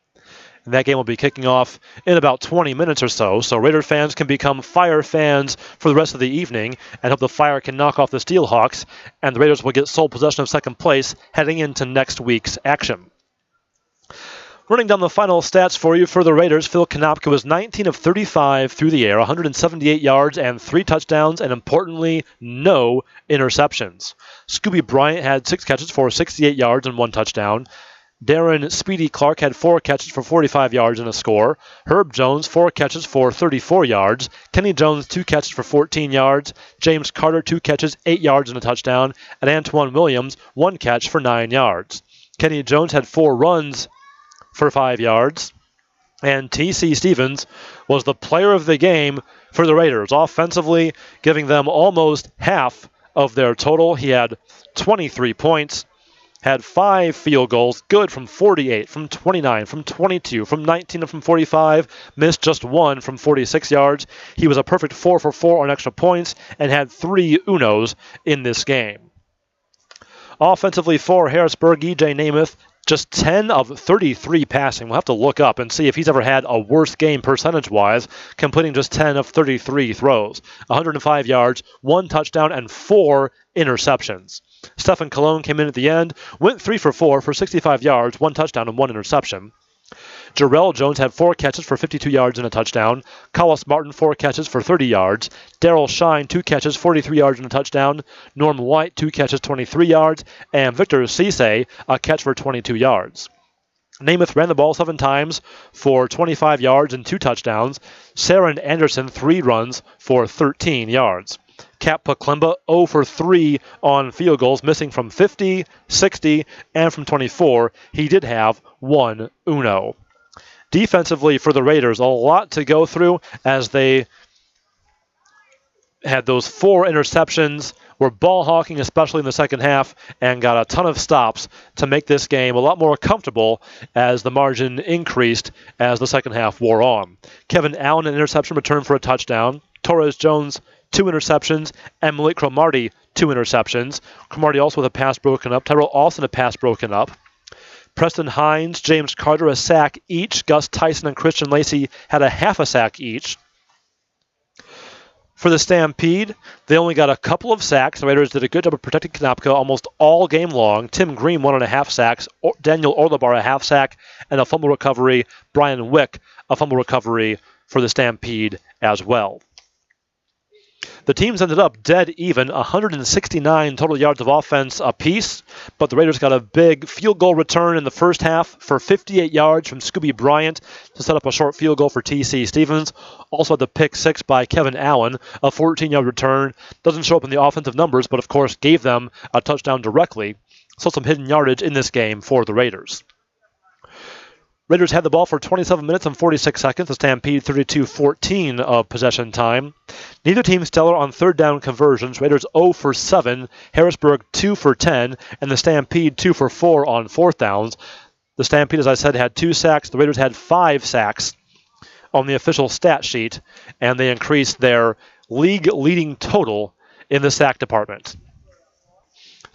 And that game will be kicking off in about 20 minutes or so. So Raider fans can become Fire fans for the rest of the evening and hope the Fire can knock off the Steelhawks, and the Raiders will get sole possession of second place heading into next week's action. Running down the final stats for you for the Raiders, Phil Konopka was 19 of 35 through the air, 178 yards and 3 touchdowns, and importantly, no interceptions. Scooby Bryant had 6 catches for 68 yards and 1 touchdown. Darren Speedy Clark had 4 catches for 45 yards and a score. Herb Jones, 4 catches for 34 yards. Kenny Jones, 2 catches for 14 yards. James Carter, 2 catches, 8 yards and a touchdown. And Antoine Williams, 1 catch for 9 yards. Kenny Jones had 4 runs for 5 yards. And T.C. Stevens was the player of the game for the Raiders, offensively giving them almost half of their total. He had 23 points, had 5 field goals, good from 48, from 29, from 22, from 19, and from 45, missed just 1 from 46 yards. He was a perfect 4 for 4 on extra points and had 3 unos in this game. Offensively for Harrisburg, E.J. Namath, just 10 of 33 passing. We'll have to look up and see if he's ever had a worse game percentage-wise, completing just 10 of 33 throws. 105 yards, 1 touchdown, and 4 interceptions. Stephen Colon came in at the end, went 3 for 4 for 65 yards, 1 touchdown, and 1 interception. Jarrell Jones had 4 catches for 52 yards and a touchdown. Collis Martin, 4 catches for 30 yards. Darrell Shine, 2 catches, 43 yards and a touchdown. Norm White, 2 catches, 23 yards. And Victor Cisse, a catch for 22 yards. Namath ran the ball 7 times for 25 yards and 2 touchdowns. Saren Anderson, 3 runs for 13 yards. Cap Paklemba, 0 for 3 on field goals, missing from 50, 60, and from 24. He did have 1 uno. Defensively for the Raiders, a lot to go through as they had those 4 interceptions, were ball hawking, especially in the second half, and got a ton of stops to make this game a lot more comfortable as the margin increased as the second half wore on. Kevin Allen, an interception return for a touchdown. Torres Jones, 2 interceptions, and Malik Cromartie, 2 interceptions. Cromartie also with a pass broken up. Tyrell Austin, a pass broken up. Preston Hines, James Carter, a sack each. Gus Tyson and Christian Lacey had a half a sack each. For the Stampede, they only got a couple of sacks. The Raiders did a good job of protecting Konopka almost all game long. Tim Green, 1.5 sacks. Daniel Orlebar, a half sack and a fumble recovery. Brian Wick, a fumble recovery for the Stampede as well. The teams ended up dead even, 169 total yards of offense apiece, but the Raiders got a big field goal return in the first half for 58 yards from Scooby Bryant to set up a short field goal for T.C. Stevens. Also the pick 6 by Kevin Allen, a 14-yard return. Doesn't show up in the offensive numbers, but of course gave them a touchdown directly. So some hidden yardage in this game for the Raiders. Raiders had the ball for 27 minutes and 46 seconds. The Stampede 32-14 of possession time. Neither team stellar on third down conversions. Raiders 0 for 7, Harrisburg 2 for 10, and the Stampede 2 for 4 on fourth downs. The Stampede, as I said, had 2 sacks. The Raiders had 5 sacks on the official stat sheet, and they increased their league-leading total in the sack department.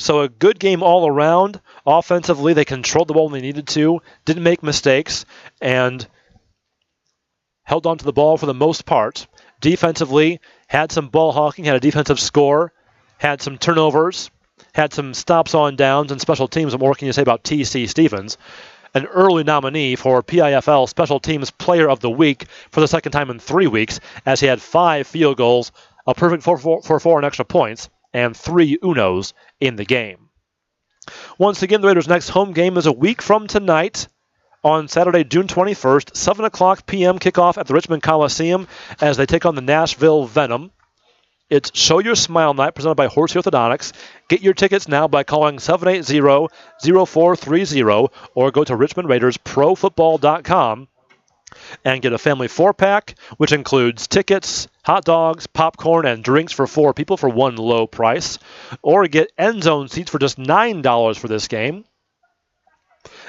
So a good game all around. Offensively, they controlled the ball when they needed to, didn't make mistakes, and held on to the ball for the most part. Defensively, had some ball hawking, had a defensive score, had some turnovers, had some stops on downs and special teams. And what more can you say about T.C. Stevens? An early nominee for PIFL Special Teams Player of the Week for the second time in 3 weeks, as he had 5 field goals, a perfect 4 for 4 on extra points, and 3 unos in the game. Once again, the Raiders' next home game is a week from tonight on Saturday, June 21st, 7 o'clock p.m. kickoff at the Richmond Coliseum as they take on the Nashville Venom. It's Show Your Smile Night presented by Horsey Orthodontics. Get your tickets now by calling 780-0430 or go to RichmondRaidersProFootball.com and get a family 4-pack, which includes tickets, hot dogs, popcorn, and drinks for 4 people for one low price. Or get end zone seats for just $9 for this game.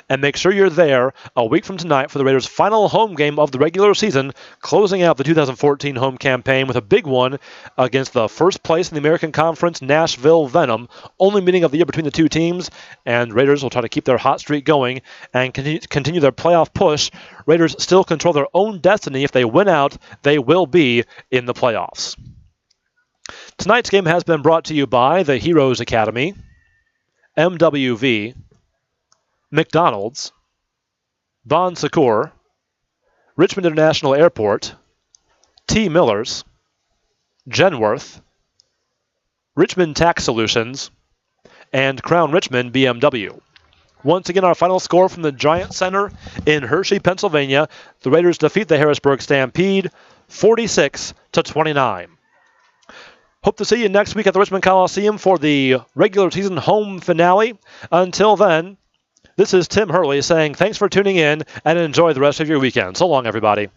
And make sure you're there a week from tonight for the Raiders' final home game of the regular season, closing out the 2014 home campaign with a big one against the first place in the American Conference, Nashville Venom, only meeting of the year between the two teams, and Raiders will try to keep their hot streak going and continue their playoff push. Raiders still control their own destiny. If they win out, they will be in the playoffs. Tonight's game has been brought to you by the Heroes Academy, MWV, McDonald's, Bon Secours, Richmond International Airport, T. Miller's, Genworth, Richmond Tax Solutions, and Crown Richmond BMW. Once again, our final score from the Giant Center in Hershey, Pennsylvania. The Raiders defeat the Harrisburg Stampede 46-29. Hope to see you next week at the Richmond Coliseum for the regular season home finale. Until then, This is Tim Hurley saying thanks for tuning in and enjoy the rest of your weekend. So long, everybody.